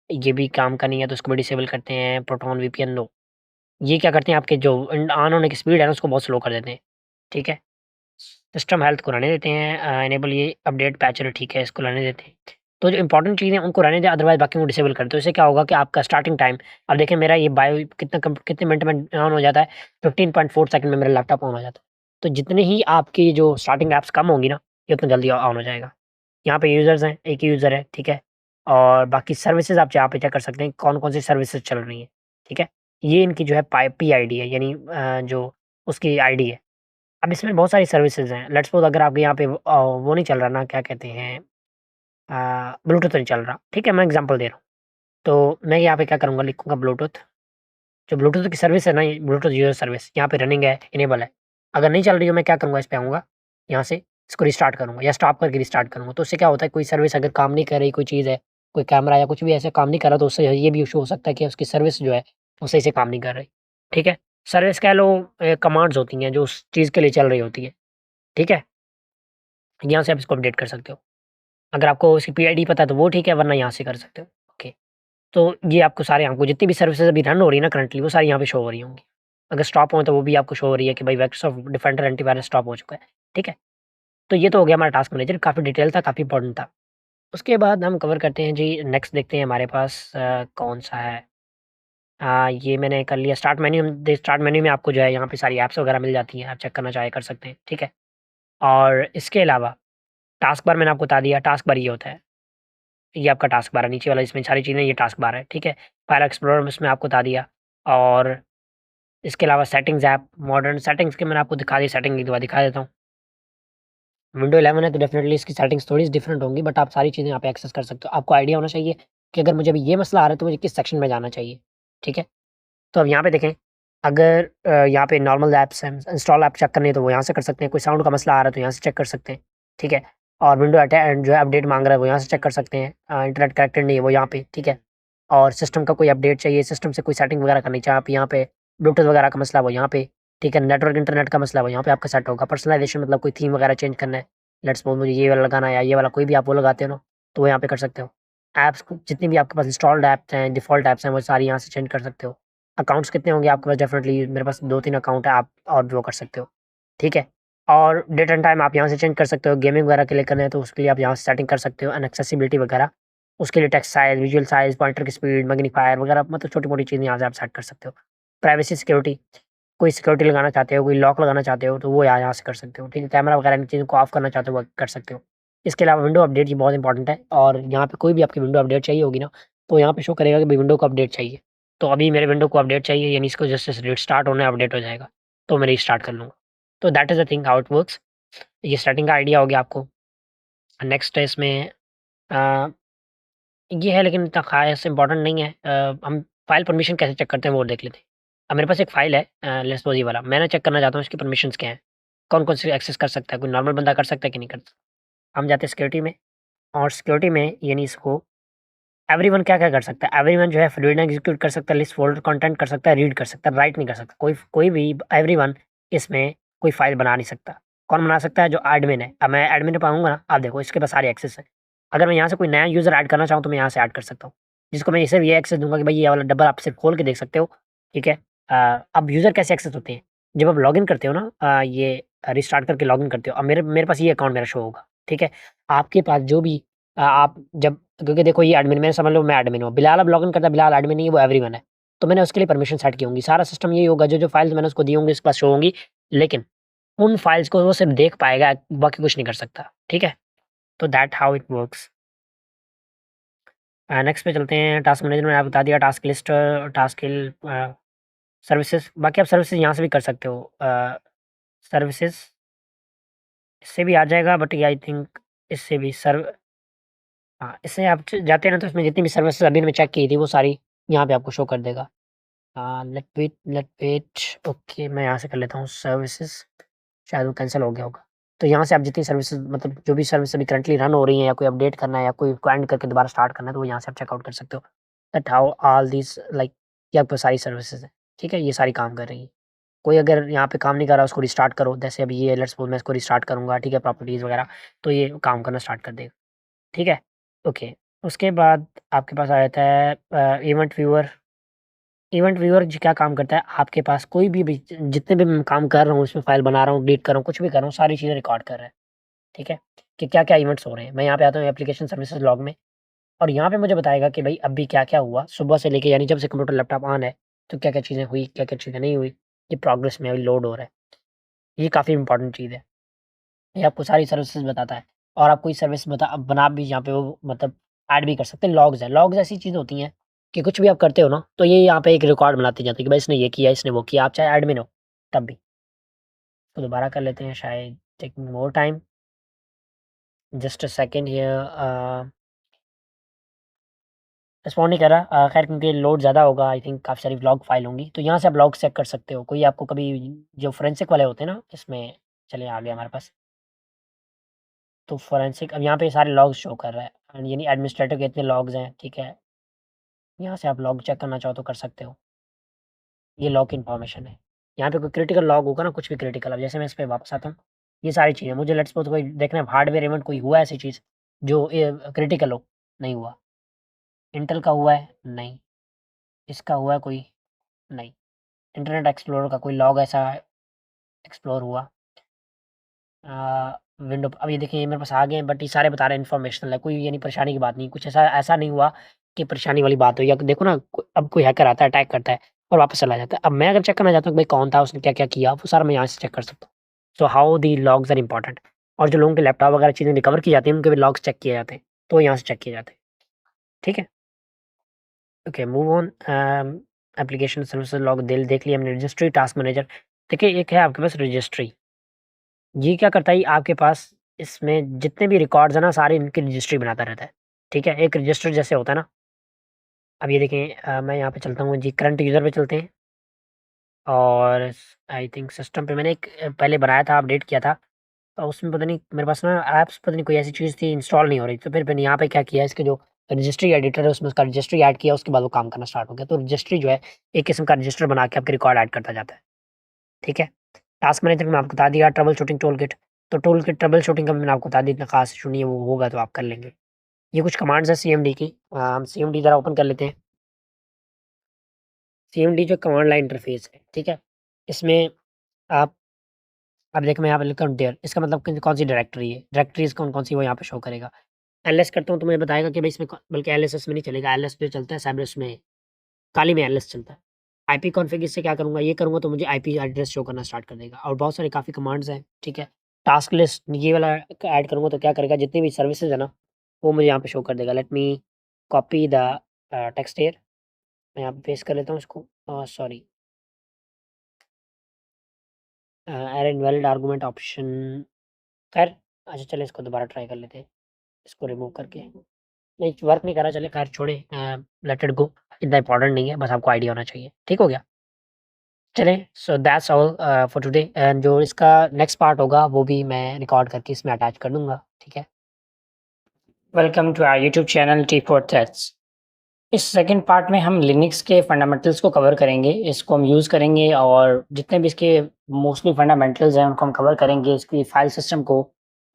ये भी काम का नहीं है तो इसको भी डिसेबल करते हैं, प्रोटॉन वीपीएन नो। ये क्या करते हैं, आपके जो ऑन होने की स्पीड है ना उसको बहुत स्लो कर देते हैं, ठीक है? सिस्टम हेल्थ को रहने देते हैं, इनेबल ये अपडेट पैचर ठीक है, इसको रहने देते हैं। तो जो इम्पोर्टेंट चीज़ें हैं उनको रहने दें, अदरवाइज़ बाकी को डिसेबल कर दो। इससे क्या होगा कि आपका स्टार्टिंग टाइम, अब देखिए मेरा ये बायो कितने मिनट में ऑन हो जाता है, 15.4 सेकंड में मेरा लैपटॉप ऑन हो जाता है। तो जितने ही आपकी जो स्टार्टिंग ऐप्स कम होंगी ना, ये उतना जल्दी ऑन हो जाएगा। यहाँ पे यूज़र्स हैं, एक ही यूज़र है, ठीक है? और बाकी सर्विसेज़ आप यहाँ पे चेक कर सकते हैं, कौन-कौन सी सर्विसेज़ चल रही हैं, ठीक है? ये इनकी जो है पीआईडी है, यानी जो उसकी आईडी है। अब इसमें बहुत सारी सर्विसेज़ हैं। लेट्स सपोज़ अगर आपके यहाँ पे वो नहीं चल रहा ना, क्या कहते हैं, ब्लूटूथ नहीं चल रहा, ठीक है? मैं एग्ज़ाम्पल दे रहा हूँ। तो मैं यहाँ पे क्या करूँगा, लिखूँगा ब्लूटूथ, जो ब्लूटूथ की सर्विस है ना, ये ब्लूटूथ यूज़र सर्विस यहाँ पे रनिंग है, इनेबल है। अगर नहीं चल रही हो, मैं क्या करूँगा, इस पे आऊँगा, यहाँ से इसको रिस्टार्ट करूँगा या स्टॉप करके रिस्टार्ट करूँगा। तो उससे क्या होता है, कोई सर्विस अगर काम नहीं कर रही, कोई चीज़ है, कोई कैमरा या कुछ भी ऐसे काम नहीं कर रहा, तो उससे ये भी इश्यू हो सकता है कि उसकी सर्विस जो है, वो सही से काम नहीं कर रही, ठीक है? सर्विस कह लो, कमांड्स होती हैं जो उस चीज़ के लिए चल रही होती है, ठीक है? यहाँ से आप इसको अपडेट कर सकते हो। अगर आपको इसकी पीआईडी पता है तो वो ठीक है, वरना यहाँ से कर सकते हो। ओके, तो ये आपको सारे आपको जितनी भी सर्विसेज़ अभी रन हो रही है ना करंटली, वो सारी यहाँ पे शो हो रही होंगी। अगर स्टॉप हो तो वो भी आपको शो हो रही है कि भाई माइक्रोसॉफ्ट डिफेंडर एंटीवायरस स्टॉप हो चुका है, ठीक है? तो ये तो हो गया हमारा टास्क मैनेजर, काफ़ी डिटेल था, काफ़ी इम्पोर्टेंट था। उसके बाद हम कवर करते हैं जी, नेक्स्ट देखते हैं हमारे पास कौन-सा है। ये मैंने कर लिया स्टार्ट मेन्यू, स्टार्ट मेन्यू में आपको जो है यहाँ पे सारी ऐप्स वगैरह मिल जाती हैं, आप चेक करना चाहे कर सकते हैं, ठीक है? और इसके अलावा टास्क बार मैंने आपको बता दिया, टास्क बार ये होता है। ये आपका टास्क बार है, नीचे वाला इसमें सारी चीज़ें ये टास्क बार है, ठीक है। फाइल एक्सप्लोरर में इसमें आपको बता दिया, और इसके अलावा सेटिंग्स ऐप, मॉडर्न सेटिंग्स के मैंने आपको दिखा दी, सेटिंग एक बार दिखा देता हूँ। विंडो 11 है तो डेफिनेटली इसकी सेटिंग्स थोड़ी सी डिफरेंट होंगी, बट आप सारी चीज़ें यहाँ पे एक्सेस कर सकते हो। आपको आइडिया होना चाहिए कि अगर मुझे अभी ये मसला आ रहा है तो मुझे किस सेक्शन में जाना चाहिए, ठीक है। तो अब यहाँ पे देखें, अगर यहाँ पे नॉर्मल ऐप्स हैं, इंस्टॉल ऐप चेक करनी है तो वो यहाँ से कर सकते हैं, कोई साउंड का मसला आ रहा है तो यहाँ से चेक कर सकते हैं, ठीक है। और विंडो जो है अपडेट मांग रहा है वो यहाँ से चेक कर सकते हैं, इंटरनेट कनेक्टेड नहीं है वो यहाँ पे, ठीक है। और सिस्टम का कोई अपडेट चाहिए, सिस्टम से कोई सेटिंग वगैरह करनी चाहिए आप यहाँ पे, ब्लूटूथ वगैरह का मसला वो यहाँ पे, ठीक है। नेटवर्क इंटरनेट का मसला वो यहाँ पे आपका सेट होगा। पर्सनलाइजेशन मतलब कोई थीम वगैरह चेंज करना है, लेट्स सपोज मुझे ये वाला लगाना है या ये वाला कोई भी आप वो लगाते हो ना, तो वो यहाँ पे कर सकते हो। ऐप्स जितनी भी आपके पास इंस्टॉल्ड ऐप्स हैं, डिफ़ॉल्ट ऐप्स हैं, वो सारी यहाँ से चेंज कर सकते हो। अकाउंट्स कितने होंगे आपके पास, डेफिनेटली मेरे पास 2-3 अकाउंट है, आप और भी वो कर सकते हो, ठीक है। और डेट एंड टाइम आप यहाँ से चेंज कर सकते हो। गेमिंग वगैरह के लिए करना है तो उसके लिए आप यहाँ से सेटिंग कर सकते हो। एक्सेसिबिलिटी वगैरह उसके लिए text size, visual size, pointer की स्पीड, मैग्नीफायर वगैरह, मतलब छोटी-मोटी चीज़ें यहाँ से आप सेट कर सकते हो। प्राइवेसी सिक्योरिटी, कोई सिक्योरिटी लगाना चाहते हो, कोई लॉक लगाना चाहते हो तो वो यहाँ से कर सकते हो, ठीक है। कैमरा वगैरह इन चीज़ों को ऑफ करना चाहते हो वो कर सकते हो। इसके अलावा विंडो अपडेट ये बहुत इंपॉर्टेंट है, और यहाँ पे कोई भी आपकी विंडो अपडेट चाहिए होगी ना, तो यहाँ पे शो करेगा कि भाई विंडो को अपडेट चाहिए। तो अभी मेरे विंडो को अपडेट चाहिए, यानी इसको जैसे रिस्टार्ट होना है अपडेट हो जाएगा, तो मैं रिस्टार्ट कर लूँगा। तो that is the thing how it works. ये स्टार्टिंग का आइडिया हो गया आपको। नेक्स्ट है इसमें अ, ये है लेकिन इतना ख़ास इम्पोर्टेंट नहीं है। हम फ़ाइल परमिशन कैसे चेक करते हैं वो देख लेते हैं। अब मेरे पास एक फ़ाइल है, लेट्स सपोज़ ये वाला, मैंने चेक करना चाहता हूँ इसकी परमिशंस क्या हैं? कौन-कौन से एक्सेस कर सकता है? कोई नॉर्मल बंदा कर सकता है कि नहीं कर सकता? हम जाते हैं सिक्योरिटी में, और सिक्योरिटी में यानी इसको एवरीवन क्या-क्या कर सकता है? एवरीवन जो है रीड एंड एग्जीक्यूट कर सकता है, लिस्ट फ़ोल्डर कंटेंट कर सकता है, रीड कर सकता है, राइट नहीं कर सकता। कोई भी एवरीवन इसमें कोई फ़ाइल बना नहीं सकता। कौन बना सकता है? जो एडमिन है। अब मैं एडमिन पे आऊँगा ना, आप देखो इसके पास सारे एक्सेस है। अगर मैं यहाँ से कोई नया यूज़र ऐड करना चाहूँ तो मैं यहाँ से ऐड कर सकता हूँ। जिसको मैं सिर्फ़ ये एक्सेस दूँगा कि भाई ये वाला डब्बा आप सिर्फ़ खोल के देख सकते हो, ठीक है? अब यूज़र कैसे एक्सेस होते हैं? जब आप लॉगिन करते हो ना, ये रिस्टार्ट करके लॉगिन करते हो। अब मेरे मेरे पास ये अकाउंट मेरा शो होगा, ठीक है? आपके पास जो भी आप जब, क्योंकि देखो ये एडमिन, मैं समझ लो मैं एडमिन हूँ, बिलाल अब लॉगिन करता है, बिलाल एडमिन नहीं है, वो एवरीवन है। तो मैंने उसके लिए परमिशन सेट की होंगी। सारा सिस्टम यही होगा, जो-जो फाइल्स मैंने उसको दी होंगी उसके पास शो होंगी, लेकिन उन फाइल्स को वो सिर्फ़ देख पाएगा, बाकी कुछ नहीं कर सकता, ठीक है? तो that how it works. Next पे चलते हैं। टास्क मैनेजर मैंने आपको बता दिया, टास्क लिस्ट, टास्क हिल, सर्विसेज़, बाकी आप सर्विसेज़ यहाँ से भी कर सकते हो। सर्विसेज़ इससे भी आ जाएगा, बट ये आई थिंक इससे भी हाँ, इससे आप जाते हैं ना तो इसमें जितनी भी सर्विसेज़ अभी मैंने चेक की थी वो सारी यहाँ पे आपको शो कर देगा। लेट वेट ओके, मैं यहाँ से कर लेता हूँ सर्विसेज़, शायद वो कैंसल हो गया होगा। तो यहाँ से आप जितनी सर्विसेज़, मतलब जो भी सर्विस अभी करंटली रन हो रही हैं, या कोई अपडेट करना है या कोई को एंड करके दोबारा स्टार्ट करना है, तो वो यहाँ से आप चेकआउट कर सकते हो। That how all these like, ये आपको सारी सर्विसेज़ हैं, ठीक है? ये सारी काम कर रही हैं। कोई अगर यहाँ पे काम नहीं कर रहा उसको रिस्टार्ट करो, जैसे अभी ये लेट्स सपोज़ मैं इसको रिस्टार्ट करूँगा, ठीक है? प्रॉपर्टीज़ वगैरह, तो ये काम करना स्टार्ट कर देगा, ठीक है? ओके, उसके बाद आपके पास आ जाता है इवेंट व्यूअर। इवेंट व्यूअर जी क्या काम करता है, आपके पास कोई भी जितने भी मैं काम कर रहा हूँ, उसमें फ़ाइल बना रहा हूँ, डिलीट कर रहा हूँ, कुछ भी कर रहा हूँ, सारी चीज़ें रिकॉर्ड कर रहा है, ठीक है? कि क्या-क्या इवेंट्स हो रहे हैं। मैं यहाँ पे आता हूँ एप्लीकेशन सर्विसेज़ लॉग में, और यहाँ पे मुझे बताएगा कि भई अभी क्या-क्या हुआ, सुबह से लेके, यानी जब से कंप्यूटर लैपटॉप ऑन है, तो क्या-क्या चीज़ें हुई, क्या-क्या चीज़ें नहीं हुई, ये प्रोग्रेस में अभी लोड हो रहा है। ये काफ़ी इम्पोर्टेंट चीज़ है। ये आपको सारी सर्विसेज़ बताता है, और आप कोई सर्विस बना भी यहाँ पे वो मतलब ऐड भी कर सकते हैं। लॉग्स हैं, लॉग्स ऐसी चीज़ होती हैं कि कुछ भी आप करते हो ना, तो ये यहाँ पे एक रिकॉर्ड बनाती जाती है कि भाई इसने ये किया, इसने वो किया, आप चाहे एडमिन हो, तब भी। तो दोबारा कर लेते हैं, शायद taking more time, just a second here. Respond नहीं कर रहा, खैर क्योंकि लोड ज़्यादा होगा, आई थिंक काफ़ी सारी व्लॉग फाइल होंगी, तो यहाँ से आप लॉग चेक कर सकते हो। कोई आपको कभी, जो फोरेंसिक वाले होते हैं ना, इसमें चलिए आ गया हमारे पास। तो फोरेंसिक अब यहाँ पे सारे लॉग्स शो कर रहा है, एंड यानी एडमिनिस्ट्रेटर के इतने लॉग्स हैं, ठीक है? यहाँ से आप लॉग चेक करना चाहो तो कर सकते हो। ये लॉग की इन्फॉर्मेशन है। यहाँ पे कोई क्रिटिकल लॉग होगा ना, कुछ भी क्रिटिकल, अब जैसे मैं इस पे वापस आता हूँ, ये सारी चीज़ें मुझे लेट्स सपोज़ कोई देखना है, हार्डवेयर इवेंट कोई हुआ है ऐसी चीज़ जो क्रिटिकल हो, नहीं हुआ। इंटेल का हुआ है? नहीं। इसका हुआ है कोई? नहीं। इंटरनेट एक्सप्लोरर का कोई लॉग ऐसा एक्सप्लोर हुआ? विंडो, अब ये देखिए ये मेरे पास आ गए हैं, बट ये सारे बता रहे हैं इन्फॉर्मेशनल है, कोई यानी परेशानी की बात नहीं, कुछ ऐसा ऐसा नहीं हुआ कि परेशानी वाली बात हुई, या देखो ना अब कोई हैकर आता है, अटैक करता है और वापस चला जाता है। अब मैं अगर चेक करना चाहता हूँ कि भाई कौन था, उसने क्या-क्या किया, वो सारा मैं यहाँ से चेक कर सकता हूँ। So how the logs are important, और जो लोगों के लैपटॉप वगैरह चीज़ें रिकवर की जाती हैं, उनके भी लॉग्स चेक किए जाते हैं, तो यहाँ से चेक किए जाते हैं। ठीक है? Okay, move on. Application service log देख लिया हमने। रजिस्ट्री टास्क मैनेजर, देखिए एक है आपके पास रजिस्ट्री। ये क्या करता है, ये आपके पास इसमें जितने भी रिकॉर्ड्स हैं ना, सारे इनकी रजिस्ट्री बनाता रहता है। ठीक है? एक रजिस्टर जैसे होता है ना। अब ये देखें, मैं यहाँ पे चलता हूँ जी, करंट यूज़र पे चलते हैं। और आई थिंक सिस्टम पे मैंने एक पहले बनाया था, अपडेट किया था। और उसमें पता नहीं मेरे पास ना ऐप्स, पता नहीं कोई ऐसी चीज़ थी, इंस्टॉल नहीं हो रही। तो फिर मैंने यहाँ पे क्या किया, इसके जो रजिस्ट्री एडिटर है उसमें उसका रजिस्ट्री ऐड किया, उसके बाद वो काम करना स्टार्ट हो गया। तो रजिस्ट्री जो है, एक किस्म का रजिस्टर बना के आपके रिकॉर्ड ऐड करता जाता है। ठीक है? टास्क मैनेजर में आपको बता दिया, ट्रबल शूटिंग टूल किट। तो टूल किट ट्रबल शूटिंग का भी मैंने आपको बता दी, इतना खास इशू नहीं है, वो होगा तो आप कर लेंगे। ये कुछ कमांड्स है सीएमडी की। हम सीएमडी ज़रा ओपन कर लेते हैं। सीएमडी जो कमांड लाइन इंटरफेस है, ठीक है? इसमें आप, अब देखो मैं यहाँ पे लिखा हूँ डेयर, इसका मतलब कौन-सी डायरेक्टरी है, डायरेक्टरीज़ कौन-कौन सी वो यहाँ पे शो करेगा। एलएस करता हूँ तो मुझे बताएगा कि भाई इसमें बल्कि एलएस इसमें नहीं चलेगा, एलएस जो चलता है साइप्रस में, काली में एलएस चलता है। आईपी कॉन्फ़िग इससे क्या करूँगा, ये करूँगा तो मुझे आईपी एड्रेस शो करना स्टार्ट कर देगा। और बहुत सारे काफ़ी कमांड्स हैं, ठीक है? टास्क लिस्ट ये वाला ऐड करूँगा तो क्या करेगा, जितनी भी सर्विसेज़ है ना, वो मुझे यहाँ पे शो कर देगा। Let me copy the text here. मैं यहाँ पे पेस्ट कर लेता हूँ इसको। Sorry, error invalid argument option. खैर, अच्छा चलिए इसको दोबारा ट्राई कर लेते हैं, इसको रिमूव करके। नहीं, वर्क नहीं कर रहा, चलिए खैर छोड़िए, लेट इट गो। इतना इम्पोर्टेंट नहीं है, बस आपको आइडिया होना चाहिए। ठीक हो गया? चलें, सो that's all for today. And जो इसका नेक्स्ट पार्ट होगा वो भी मैं रिकॉर्ड करके इसमें अटैच कर दूँगा, ठीक है? Welcome to our YouTube channel T for threads. इस सेकंड पार्ट में हम लिनक्स के फंडामेंटल्स को कवर करेंगे, इसको हम यूज़ करेंगे और जितने भी इसके मोस्टली फंडामेंटल्स हैं उनको हम कवर करेंगे, इसकी फाइल सिस्टम को,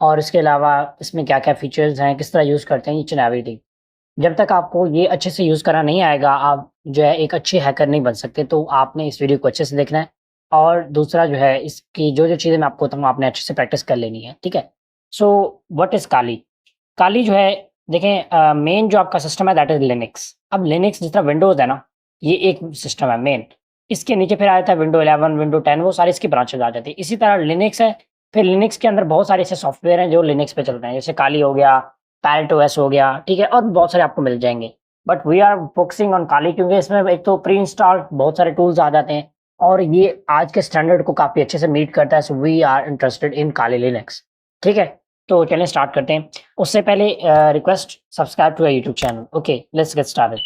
और इसके अलावा इसमें क्या-क्या फीचर्स हैं, किस तरह यूज़ करते हैं ईच एंड एवरीथिंग। जब तक आपको ये अच्छे से यूज़ करना नहीं आएगा, आप जो है एक अच्छे हैकर नहीं बन सकते। तो आपने इस वीडियो को अच्छे से देखना है, और दूसरा जो है, इसकी जो-जो चीज़ें मैं आपको बताऊँगा आपने अच्छे से प्रैक्टिस कर लेनी है, ठीक है? सो व्हाट इज़ काली? काली जो है, देखें, मेन जो आपका सिस्टम है दैट इज़ लिनक्स। अब लिनक्स जिस तरह विंडोज़ है ना, ये एक सिस्टम है मेन। इसके नीचे फिर आ जाता है विंडो 11, विंडो 10, वो सारी इसकी ब्रांचेज़ आ जाती है। इसी तरह लिनक्स है, फिर लिनक्स के अंदर बहुत सारे ऐसे सॉफ्टवेयर हैं जो लिनक्स पे चलते हैं, जैसे काली हो गया, पैरेट ओएस हो गया, ठीक है? और बहुत सारे आपको मिल जाएँगे। But we are focusing on Kali, क्योंकि इसमें एक तो प्री इंस्टॉल्ड बहुत सारे टूल्स आ जाते हैं, और ये आज के स्टैंडर्ड को काफ़ी अच्छे से मीट करता है। So we are interested in Kali Linux, ठीक है? तो चलिए स्टार्ट करते हैं। उससे पहले request, subscribe to our YouTube channel. Okay, let's get started.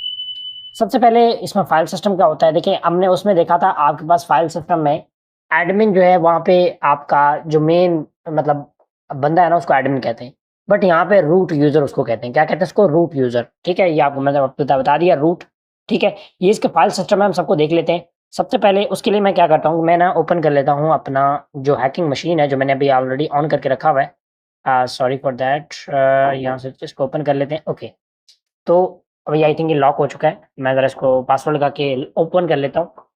सबसे पहले इसमें फाइल सिस्टम क्या होता है, देखिए हमने उसमें देखा था आपके पास फाइल सिस्टम में एडमिन जो है, वहाँ पे आपका जो मेन मतलब बंदा है ना, उसको एडमिन कहते हैं। बट यहाँ पे रूट यूज़र उसको कहते हैं। क्या कहते हैं इसको? रूट यूज़र, ठीक है? ये आपको मैंने बता दिया, रूट, ठीक है? ये इसके फाइल सिस्टम है, हम सबको देख लेते हैं। सबसे पहले उसके लिए मैं क्या करता हूँ, मैं ना ओपन कर लेता हूँ अपना जो हैकिंग मशीन है, जो मैंने अभी ऑलरेडी ऑन करके रखा हुआ है। सॉरी फॉर दैट, यहाँ से इसको ओपन कर लेते हैं। ओके, तो अभी आई थिंक ये लॉक हो चुका है। मैं ज़रा इसको पासवर्ड लगा के ओपन कर लेता हूँ।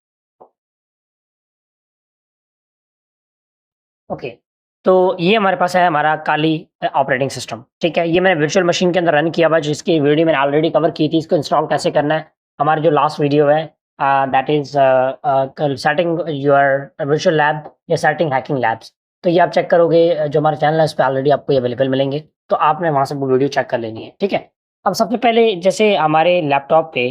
ओके, तो ये हमारे पास है हमारा काली ऑपरेटिंग सिस्टम, ठीक है? ये मैंने वर्चुअल मशीन के अंदर रन किया हुआ है, जिसकी वीडियो मैंने ऑलरेडी कवर की थी। इसको इंस्टॉल कैसे करना है, हमारी जो लास्ट वीडियो है, that is setting your virtual lab या सेटिंग हैकिंग लैब्स। तो ये आप चेक करोगे, जो हमारा चैनल है, उस पे ऑलरेडी आपको ये अवेलेबल मिलेंगे। तो आपने वहाँ से वो वीडियो चेक कर लेनी है, ठीक है? अब सबसे पहले जैसे हमारे लैपटॉप पे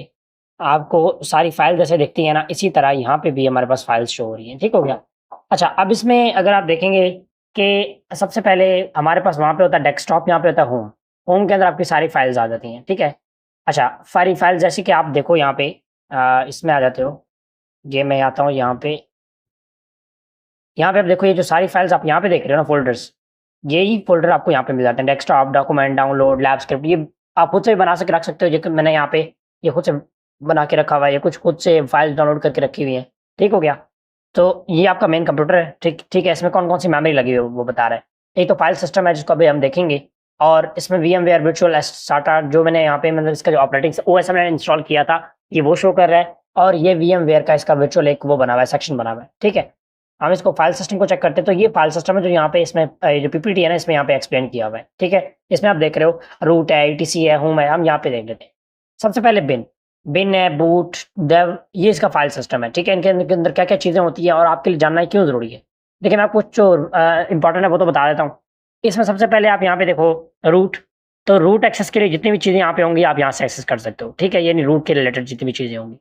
आपको सारी फाइल जैसे दिखती है ना, इसी तरह यहाँ पे भी हमारे पास फाइल्स शो हो रही हैं, ठीक हो गया? अच्छा, अब इसमें अगर आप देखेंगे कि सबसे पहले हमारे पास वहाँ पे होता है डेस्कटॉप, यहाँ पे होता है होम। होम के अंदर आपकी सारी फाइल्स आ जाती हैं, ठीक है? अच्छा, सारी फाइल जैसे कि आप देखो यहाँ पे, इसमें आ जाते हो। ये मैं आता हूँ यहाँ पे आप देखो, ये जो सारी फाइल्स आप यहाँ पे देख रहे हो ना, फ़ोल्डर्स, यही फ़ोल्डर आपको यहाँ पे मिल जाते हैं। Desktop, document, download, lab script, ये आप खुद से भी बना रख सकते हो। जैसे मैंने यहाँ पे ये खुद से बना के रखा हुआ है, ये कुछ खुद से फाइल डाउनलोड करके रखी हुई है, ठीक हो गया? तो ये आपका मेन कंप्यूटर है, ठीक ठीक है? इसमें कौन-कौन सी मेमोरी लगी हुई है वो बता रहा है। एक तो फाइल सिस्टम है जिसको अभी हम देखेंगे, और इसमें वीएमवेयर वर्चुअल SATA, जो मैंने यहाँ पे मतलब इसका जो ऑपरेटिंग ओएस मैंने इंस्टॉल किया था, ये वो शो कर रहा है, और ये वीएमवेयर का इसका वर्चुअल एक वो बना हुआ है, सेक्शन बना हुआ है, ठीक है? हम इसको फाइल सिस्टम को चेक करते हैं। तो ये फाइल सिस्टम है जो यहाँ पे इसमें जो पीपीटी है ना, इसमें यहाँ पे एक्सप्लेन किया हुआ है, ठीक है? इसमें आप देख रहे हो रूट है, ईटीसी है, होम है। हम यहाँ पे देख लेते हैं। सबसे पहले बिन है, बूट, डेव, ये इसका फाइल सिस्टम है, ठीक है? इनके अंदर क्या-क्या चीज़ें होती हैं और आपके लिए जानना क्यों ज़रूरी है? देखिए, मैं आपको जो इम्पोर्टेंट है वो तो बता देता हूँ। इसमें सबसे पहले आप यहाँ पे देखो रूट, तो रूट एक्सेस के लिए जितनी भी चीज़ें यहाँ पे होंगी आप यहाँ से एक्सेस कर सकते हो, ठीक है, यानी रूट के रिलेटेड जितनी भी चीज़ें होंगी।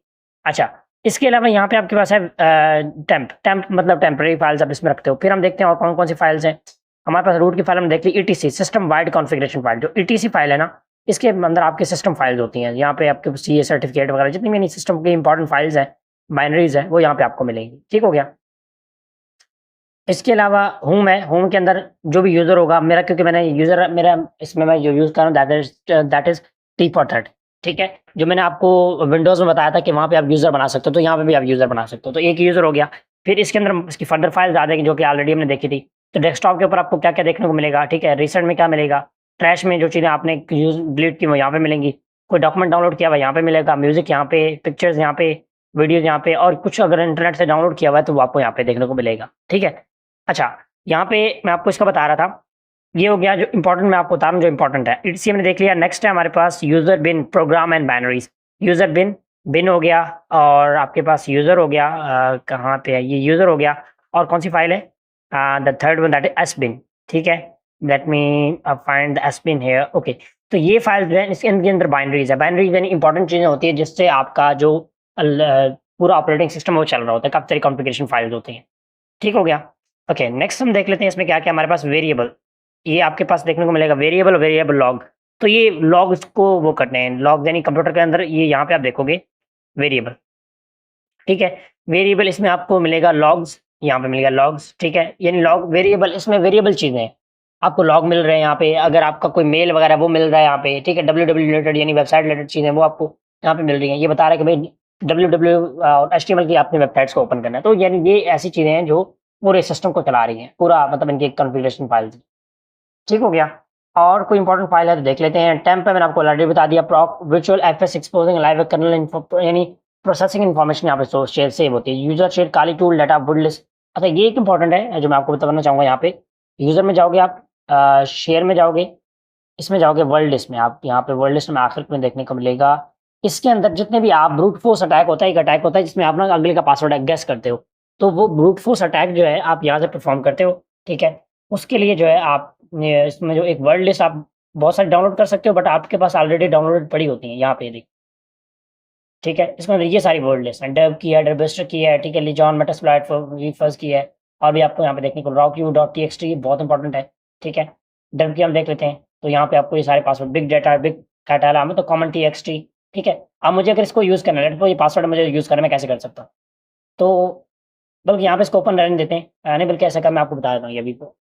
अच्छा, इसके अलावा यहाँ पे आपके पास है टेम्प मतलब टेम्परेरी फाइल्स आप इसमें रखते हो। फिर हम देखते हैं और कौन कौन सी फाइल्स हैं। हमारे पास रूट की फाइल हम देख ली ETC system wide configuration file. जो ईटीसी फाइल है ना, इसके अंदर आपके सिस्टम फाइल्स होती हैं। यहाँ पे आपके सीए सर्टिफिकेट वगैरह जितनी भी सिस्टम की इंपॉर्टेंट फाइल्स हैं, बाइनरीज हैं, वो यहाँ पे आपको मिलेंगी। ठीक हो गया। इसके अलावा होम के अंदर जो भी यूज़र होगा मेरा, क्योंकि मैंने यूज़र मेरा इसमें मैं जो यूज़ कर रहा हूँ दैट इज़ T430, ठीक है। जो मैंने आपको विंडोज़ में बताया था कि वहाँ पे आप यूज़र बना सकते हो, तो यहाँ पे भी आप यूज़र बना सकते हो। तो एक यूज़र हो गया। फिर इसके अंदर इसकी फर्दर फाइल्स आ जाएगी जो कि ऑलरेडी हमने देखी थी। तो डेस्कटॉप के ऊपर आपको क्या-क्या देखने को मिलेगा, ठीक है। रिसेंट में क्या मिलेगा, ट्रैश में जो चीज़ें आपने डिलीट की वो यहाँ पे मिलेंगी। कोई डॉक्यूमेंट डाउनलोड किया हुआ यहाँ पे मिलेगा, म्यूज़िक यहाँ पे, पिक्चर्स यहाँ पे, वीडियोज़ यहाँ पे, और कुछ अगर इंटरनेट से डाउनलोड किया हुआ है तो वो आपको यहाँ पे देखने को मिलेगा, ठीक है। अच्छा, यहाँ पे मैं आपको इसका बता रहा था, ये हो गया जो इम्पोर्टेंट मैं आपको बता रहा हूँ जो इम्पोर्टेंट है। इसी हमने देख लिया। नेक्स्ट है हमारे पास user bin, program and binaries. User bin हो गया, और आपके पास यूज़र हो गया, कहाँ पे है ये यूज़र हो गया, और कौन सी फाइल है, the third one that is S bin, ठीक है। Let me find the S bin here, okay. तो ये फाइल जो है इनके अंदर बाइनरीज है। बाइनरीज यानी इंपॉर्टेंट चीज़ें होती है जिससे आपका जो पूरा ऑपरेटिंग सिस्टम वो चल रहा होता है, काफ़ी सारी कॉन्फ़िगरेशन फाइल्स होती हैं। ठीक हो गया। ओके, नेक्स्ट हम देख लेते हैं इसमें क्या-क्या हमारे पास वेरिएबल। ये आपके पास देखने को मिलेगा वेरिएबल और वेरिएबल लॉग। तो ये लॉग्स को वो करते हैं, लॉग्स यानी कंप्यूटर के अंदर ये यहाँ पे आप देखोगे वेरिएबल, ठीक है। वेरिएबल इसमें आपको मिलेगा लॉग्स, यहाँ पे मिलेगा लॉग्स, ठीक है। यानी लॉग वेरिएबल, इसमें वेरिएबल चीज़ें हैं। आपको लॉग मिल रहे हैं यहाँ पे, अगर आपका कोई मेल वगैरह वो मिल रहा है यहाँ पे, ठीक है। डब्ल्यूडब्ल्यू रिलेटेड यानी वेबसाइट रिलेटेड चीज़ें वो आपको यहाँ पे मिल रही हैं। ये बता रहा है कि भाई डब्ल्यूडब्ल्यू और एचटीएमएल की आपने वेबसाइट्स को ओपन करना है। तो यानी ये ऐसी चीज़ें हैं जो पूरे सिस्टम को चला रही हैं, पूरा मतलब इनकी कॉन्फ़िगरेशन फाइल्स। ठीक हो गया। और कोई इंपॉर्टेंट फाइल है तो देख लेते हैं। टेम्प पे मैंने आपको ऑलरेडी बता दिया। Proc virtual FS exposing live kernel info यानी प्रोसेसिंग इन्फॉर्मेशन यहाँ पे सोर्स शेयर सेव होती है। User share Kali tool data word list. अच्छा, ये एक इंपॉर्टेंट है जो मैं आपको बताना चाहूँगा। यहाँ पे यूजर में जाओगे आप, शेयर में जाओगे, इसमें जाओगे वर्ल्ड लिस्ट में, आप यहाँ पे वर्ल्ड लिस्ट में आखिर में देखने को मिलेगा। इसके अंदर जितने भी आप ब्रूट फोर्स अटैक होता है, एक अटैक होता है जिसमें आप ना अगले का पासवर्ड गेस करते हो। तो वो ब्रूट फोर्स अटैक जो है आप यहाँ से परफॉर्म करते हो, ठीक है। उसके लिए जो है आप इसमें जो एक वर्ल्ड लिस्ट आप बहुत सारी डाउनलोड कर सकते हो, बट आपके पास ऑलरेडी डाउनलोडेड पड़ी होती हैं यहाँ पे देखिए, ठीक है। इसमें ये सारी वर्ल्ड लिस्ट है, डेव की है, डेवबस्टर की है, ठीक है, लिजॉन मेटास्प्लॉइट फर्स्ट की है, और भी आपको यहाँ पे देखने को rockU.txt बहुत इंपॉर्टेंट है, ठीक है। डेव की हम देख लेते हैं। तो यहाँ पे आपको ये सारे पासवर्ड बिग डाटा बिग कैटाला में तो कॉमन txt, ठीक है। अब मुझे अगर इसको यूज़ करना है तो ये पासवर्ड मुझे यूज़ करना है, मैं कैसे कर सकता हूँ। तो बल्कि यहाँ पे इसको ओपन रहने देते हैं, नहीं बल्कि ऐसा कर मैं आपको बता देता हूँ। ये अभी तो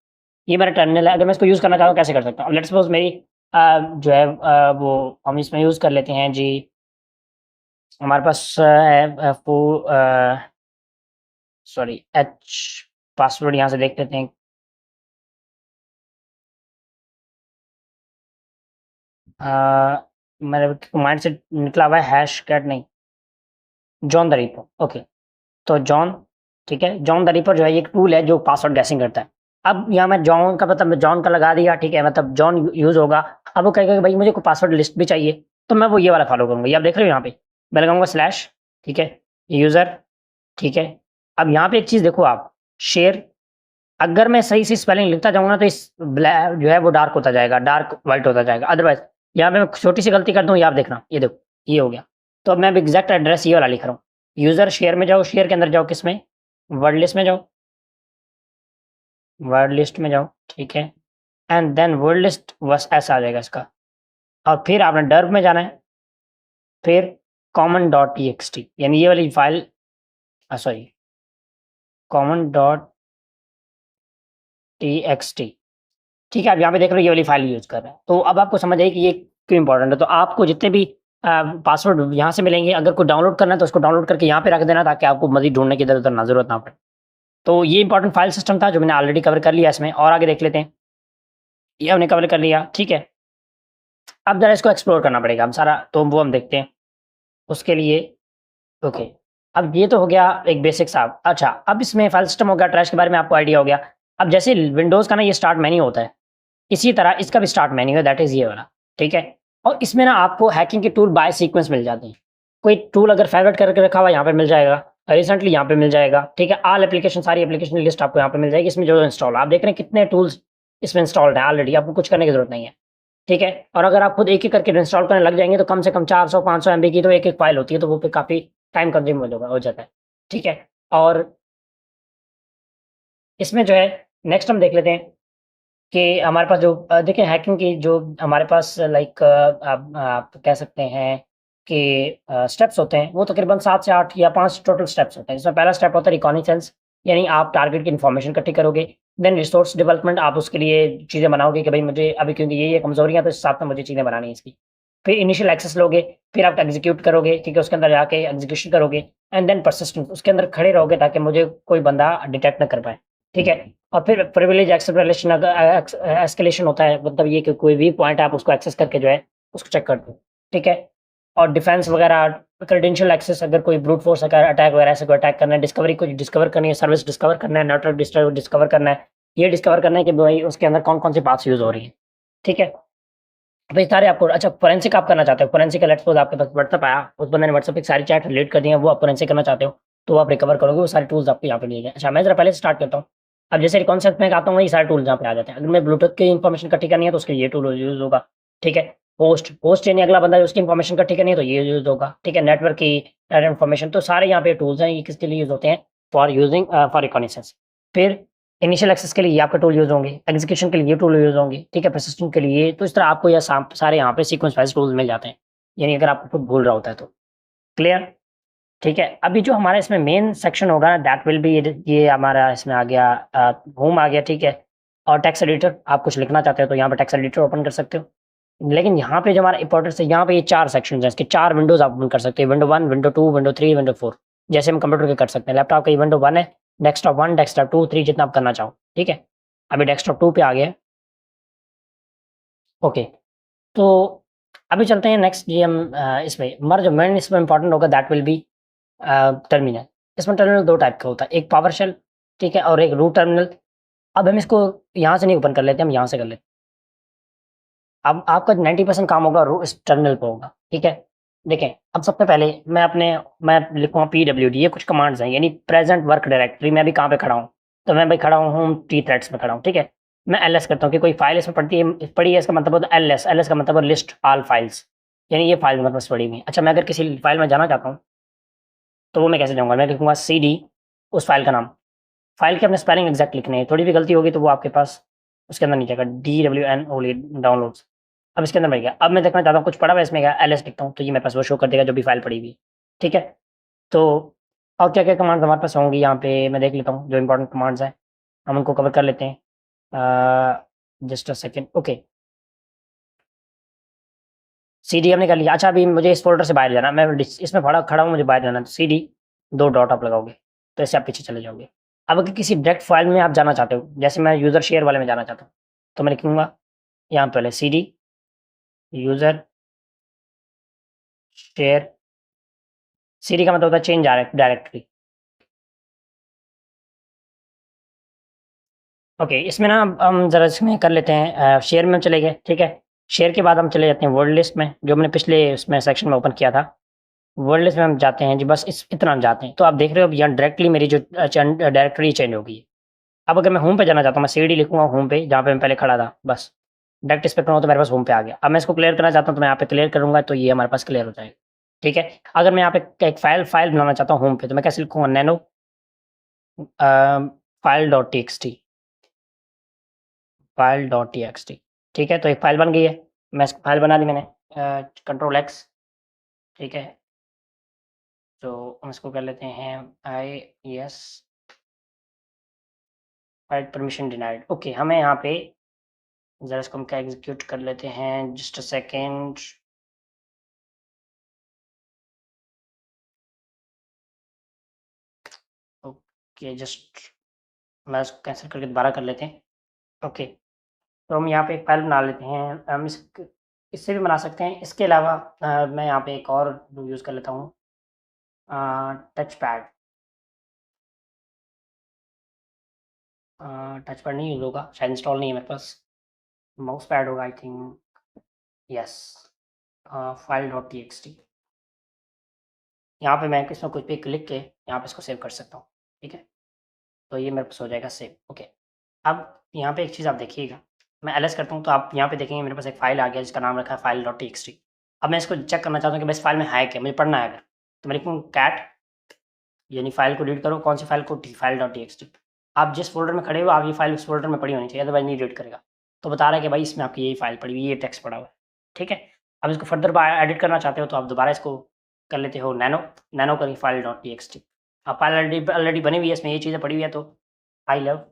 ये मेरा टर्मिनल है, अगर मैं इसको यूज़ करना चाहता हूँ कैसे कर सकता हूँ। लेट्स सपोज मेरी जो है वो हम इसमें यूज़ कर लेते हैं जी। हमारे पास है सॉरी एच पासवर्ड यहाँ से देख लेते हैं। मेरे माइंड से निकला हुआ है हैश कैट नहीं, जॉन द रीपर, ओके। तो जॉन, ठीक है, जॉन द रीपर जो है ये एक टूल है जो पासवर्ड गैसिंग करता है। अब यहाँ मैं जॉन का मतलब जॉन का लगा दिया, ठीक है, मतलब जॉन यूज़ होगा। अब वो कहेगा कि भाई मुझे कोई पासवर्ड लिस्ट भी चाहिए, तो मैं वो ये वाला फॉलो करूँगा। ये आप देख रहे हो यहाँ पे मैं लगाऊँगा स्लैश, ठीक है, यूज़र, ठीक है। अब यहाँ पे एक चीज़ देखो आप, शेयर, अगर मैं सही से स्पेलिंग लिखता जाऊँगा ना तो इस ब्लैक जो है वो डार्क होता जाएगा, डार्क व्हाइट होता जाएगा। अदरवाइज़ यहाँ पे मैं छोटी सी गलती कर दूँ, ये आप देखना, ये देखो, ये हो गया। तो अब मैं अब एग्ज़ैक्ट एड्रेस ये वाला लिख रहा हूँ। यूज़र शेयर में जाओ, शेयर के अंदर जाओ, किसमें, वर्ड लिस्ट में जाओ, वर्ड लिस्ट में जाओ, ठीक है। एंड देन वर्ड लिस्ट बस ऐसा आ जाएगा इसका, और फिर आपने डर्ब में जाना है, फिर कॉमन डॉट txt यानी ये वाली file, sorry, common dot txt, ठीक है। अब यहाँ पे देख रहे हो ये वाली फाइल यूज़ कर रहे हैं। तो अब आपको समझ आई कि ये क्यों इंपॉर्टेंट है। तो आपको जितने भी पासवर्ड यहाँ से मिलेंगे, अगर कोई डाउनलोड करना है तो उसको डाउनलोड करके यहाँ पे रख देना, ताकि आपको मज़ीद ढूँढने की इधर-उधर ना ज़रूरत ना पड़े। तो ये इंपॉर्टेंट फाइल सिस्टम था जो मैंने ऑलरेडी कवर कर लिया इसमें, और आगे देख लेते हैं। ये हमने कवर कर लिया, ठीक है। अब ज़रा इसको एक्सप्लोर करना पड़ेगा हम सारा, तो वो हम देखते हैं। उसके लिए ओके, अब ये तो हो गया एक बेसिक सा। अच्छा, अब इसमें फाइल सिस्टम हो गया, ट्रैश के बारे में आपको आइडिया हो गया। अब जैसे विंडोज़ का ना ये स्टार्ट मेन्यू होता है, इसी तरह इसका भी स्टार्ट मेन्यू है, दैट इज़ ये वाला, ठीक है। और इसमें ना आपको हैकिंग के टूल बाय सीक्वेंस मिल जाते हैं। कोई टूल अगर फेवरेट करके रखा हुआ है यहाँ पे मिल जाएगा, रिसेंटली यहाँ पे मिल जाएगा, ठीक है। ऑल एप्लीकेशन, सारी एप्लीकेशन की लिस्ट आपको यहाँ पे मिल जाएगी। इसमें जो इंस्टॉल आप देख रहे हैं कितने टूल्स इसमें इंस्टॉल्ड है ऑलरेडी, आपको कुछ करने की जरूरत नहीं है। ठीक है? और अगर आप खुद एक-एक करके इंस्टॉल करने लग जाएँगे तो कम से कम 400-500 एमबी की तो एक-एक फाइल होती है, तो वो फिर काफ़ी टाइम कंज्यूम हो जाता है। ठीक है? और इसमें जो है नेक्स्ट हम देख लेते हैं कि हमारे पास जो देखिए हैकिंग की जो हमारे पास लाइक आप कह सकते हैं कि स्टेप्स होते हैं, वो तकरीबन 7 से 8 या 5 टोटल स्टेप्स होते हैं। इसमें पहला स्टेप होता है रिकॉग्निसेंस, यानी आप टारगेट की इन्फॉर्मेशन इकट्ठी करोगे। देन रिसोर्स डेवलपमेंट, आप उसके लिए चीज़ें बनाओगे कि भई मुझे अभी क्योंकि ये कमज़ोरियाँ, तो इस हिसाब से मुझे चीज़ें बनानी है इसकी। फिर इनिशियल एक्सेस लोगे, फिर आप एग्ज़ीक्यूट करोगे, ठीक है? उसके अंदर जाके एग्ज़ीक्यूशन करोगे एंड देन परसिस्टेंट, उसके अंदर खड़े रहोगे ताकि मुझे कोई बंदा डिटेक्ट ना कर पाए, ठीक है? और फिर प्रिविलेज एक्सेप्टेशन एस्केलेशन होता है, मतलब ये कि कोई भी पॉइंट आप उसको एक्सेस करके जो है उसको चेक कर दो, ठीक है? और डिफेंस वगैरह, क्रेडेंशियल एक्सेस, अगर कोई ब्रूट फोर्स अगर अटैक वगैरह ऐसे कोई अटैक करना है, डिस्कवरी कुछ डिस्कवर करनी है, सर्विस डिस्कवर करना है, नेटवर्क डिस्कवर करना है, ये डिस्कवर करना है कि भाई उसके अंदर कौन-कौन सी पाथ्स यूज़ हो रही हैं, ठीक है? भाई सारे आपको अच्छा फोरेंसिक आप करना चाहते हो, फोरेंसिक लेट्स सपोज़ आपके पास व्हाट्सएप आया, उस बंदे ने व्हाट्सएप पे सारी चैट डिलीट कर दी है, वो आप फोरेंसिक करना चाहते हो, तो आप रिकवर करोगे, वो सारे टूल्स आपको यहाँ पे दिए गए हैं। अच्छा, मैं ज़रा पहले से स्टार्ट करता हूँ। अब जैसे कॉन्सेप्ट में आता हूँ, ये सारे टूल्स यहाँ पे आ जाते हैं। अगर मैं ब्लूटूथ की इन्फॉर्मेशन इकट्ठी करनी है, तो उसके लिए ये टूल यूज़ होगा, ठीक है? होस्ट यानी अगला बंदा उसकी इन्फॉर्मेशन इकट्ठी करनी है, तो ये यूज़ होगा, ठीक है? नेटवर्क की इन्फॉर्मेशन, तो सारे यहाँ पे टूल्स हैं, ये किसके लिए यूज़ होते हैं? For recognisance. फिर इनिशियल एक्सेस के लिए ये आपके टूल यूज़ होंगे, एग्ज़ीक्यूशन के लिए ये टूल यूज़ होंगे, ठीक है? परसिस्टेंट के लिए ये, तो इस तरह आपको ये सारे यहाँ पे सीक्वेंस वाइज़ टूल्स मिल जाते हैं। यानी अगर आपको कुछ भूल रहा होता है तो। क्लियर? ठीक है। अभी जो हमारा इसमें मेन सेक्शन होगा दैट विल बी ये हमारा इसमें आ गया होम आ गया, ठीक है? और टेक्स्ट एडिटर, आप कुछ लिखना चाहते हो तो यहाँ पे टेक्स्ट एडिटर ओपन कर सकते हो। लेकिन यहाँ पे जो हमारा इम्पोर्टेंस है, यहाँ पे ये 4 सेक्शंस हैं, इसके 4 विंडोज़ आप ओपन कर सकते हैं, विंडो 1, विंडो 2, विंडो 3, विंडो 4, जैसे हम कंप्यूटर के कर सकते हैं। लैपटॉप की विंडो 1 है, डेस्कटॉप 1, डेस्कटॉप 2, 3 जितना आप करना चाहो, ठीक है? अभी डेस्कटॉप 2 पे आ गए हैं, ओके। तो अभी चलते हैं नेक्स्ट ये हम इसमें हमारा जो मेन इसमें इम्पोर्टेंट होगा दैट विल बी टर्मिनल। इसमें टर्मिनल 2 टाइप का होता है, एक पावर शेल, ठीक है? और एक रूट टर्मिनल। अब हम इसको यहाँ से नहीं ओपन कर लेते, हम यहाँ से कर लेते हैं। अब आपका 90% काम होगा रो इस टर्मिनल पे होगा, ठीक है? देखें, अब सबसे पहले मैं लिखूँगा पीडब्ल्यूडी, ये कुछ कमांड्स हैं, यानी प्रेज़ेंट वर्क डायरेक्टरी में अभी कहाँ पे खड़ा हूँ? तो मैं भाई खड़ा हूँ टी थ्रेड्स में खड़ा हूँ, ठीक है? मैं एलएस करता हूँ कि कोई फ़ाइल इसमें पड़ी है, इसका मतलब होता है एलएस, एलएस का मतलब है लिस्ट ऑल फाइल्स, यानी ये फ़ाइल मेरे पास पड़ी हुई हैं। अच्छा, मैं अगर किसी फ़ाइल में जाना चाहता हूँ, तो वो मैं कैसे जाऊँगा? मैं लिखूँगा सीडी उस फ़ाइल का नाम। फ़ाइल के अपने स्पेलिंग एग्ज़ैक्ट लिखने हैं, थोड़ी भी गलती होगी तो वो आपके पास उसके अंदर नहीं जाएगा, DWN ओनली डाउनलोड्स। अब इसके अंदर मिल गया। अब मैं देखना चाहता हूँ कुछ पड़ा हुआ है इसमें क्या? एलएस लिखता हूँ, तो ये मेरे पास वो शो कर देगा जो भी फ़ाइल पड़ी हुई है, ठीक है? तो और क्या-क्या कमांड्स हमारे पास होंगी यहाँ पे मैं देख लेता हूँ, जो इम्पोर्टेंट कमांड्स हैं, हम उनको कवर कर लेते हैं। Just a second, okay. CD हमने कर लिया। अच्छा, अभी मुझे इस फ़ोल्डर से बाहर जाना है, मैं इसमें खड़ा हूँ, मुझे बाहर जाना है, तो सीडी 2 डॉट आप लगाओगे, तो इससे आप पीछे चले जाओगे। अब अगर किसी डायरेक्ट फ़ाइल में आप जाना चाहते हो, जैसे मैं यूज़र शेयर वाले में जाना चाहता हूँ, तो मैं लिखूँगा यहाँ पहले सीडी यूज़र शेयर, सीडी का मतलब होता है चेंज डायरेक्टरी। ओके, इसमें ना हम ज़रा इसमें कर लेते हैं शेयर में चले गए, ठीक है? शेयर के बाद हम चले जाते हैं वर्ड लिस्ट में, जो हमने पिछले उसमें सेक्शन में ओपन किया था। वर्ड लिस्ट में हम जाते हैं जी, बस इस इतना हम जाते हैं। तो आप देख रहे हो अब यहाँ डायरेक्टली मेरी जो डायरेक्टरी चेंज हो गई है। अब अगर मैं होम पे जाना चाहता हूँ, मैं सीडी लिखूँगा होम पे, जहाँ पे मैं पहले खड़ा था, बस। डायरेक्ट इस पे करूँगा तो मेरे पास होम पे आ गया। अब मैं इसको क्लियर करना चाहता हूँ, तो मैं यहाँ पे क्लियर करूँगा, तो ये हमारे पास क्लियर हो जाएगा, ठीक है? अगर मैं यहाँ पे एक फ़ाइल बनाना चाहता हूँ होम पे, तो मैं कैसे लिखूँगा nano file dot TXT, file dot TXT, ठीक है? तो एक फ़ाइल बन गई है। मैं इसको फ़ाइल बना ली मैंने, कंट्रोल एक्स, ठीक है? तो हम इसको कर लेते हैं IES file permission denied, okay. हमें यहाँ पे ज़रा इसको हम क्या एग्ज़ीक्यूट कर लेते हैं, just a second. Okay, just मैं इसको कैंसल करके दोबारा कर लेते हैं, ओके। तो हम यहाँ पे एक फ़ाइल बना लेते हैं, हम इससे भी बना सकते हैं। इसके अलावा मैं यहाँ पे एक और यूज़ कर लेता हूँ, टच पैड। टच पैड नहीं यूज़ होगा, शायद इंस्टॉल नहीं है मेरे पास। माउस पैड होगा I think, yes. File dot TXT, यहाँ पे मैं इसमें कुछ भी लिख के यहाँ पे इसको सेव कर सकता हूँ, ठीक है? तो ये मेरे पास हो जाएगा सेव, ओके। अब यहाँ पे एक चीज़ आप देखिएगा, मैं ls करता हूँ तो आप यहाँ पे देखेंगे मेरे पास एक फ़ाइल आ गया जिसका नाम रखा है file.txt। अब मैं इसको चेक करना चाहता हूँ कि भाई इस फ़ाइल में है क्या, मुझे पढ़ना है अगर, तो मैं लिखूँ कैट यानी फ़ाइल को रीड करो, कौन सी फ़ाइल को, file.txt। आप जिस फ़ोल्डर में खड़े हो आप ये फ़ाइल उस फ़ोल्डर में पड़ी होनी चाहिए, अदरवाइज़ नहीं रीड करेगा। तो बता रहा है कि भाई इसमें आपकी यही फ़ाइल पड़ी हुई है, ये टेक्स्ट पड़ा हुआ है, ठीक है। अब इसको फर्दर एडिट करना चाहते हो तो आप दोबारा इसको कर लेते हो नैनो करके file.txt। अब फ़ाइल ऑलरेडी बनी हुई है, इसमें ये चीज़ें पड़ी हुई है, तो आई लव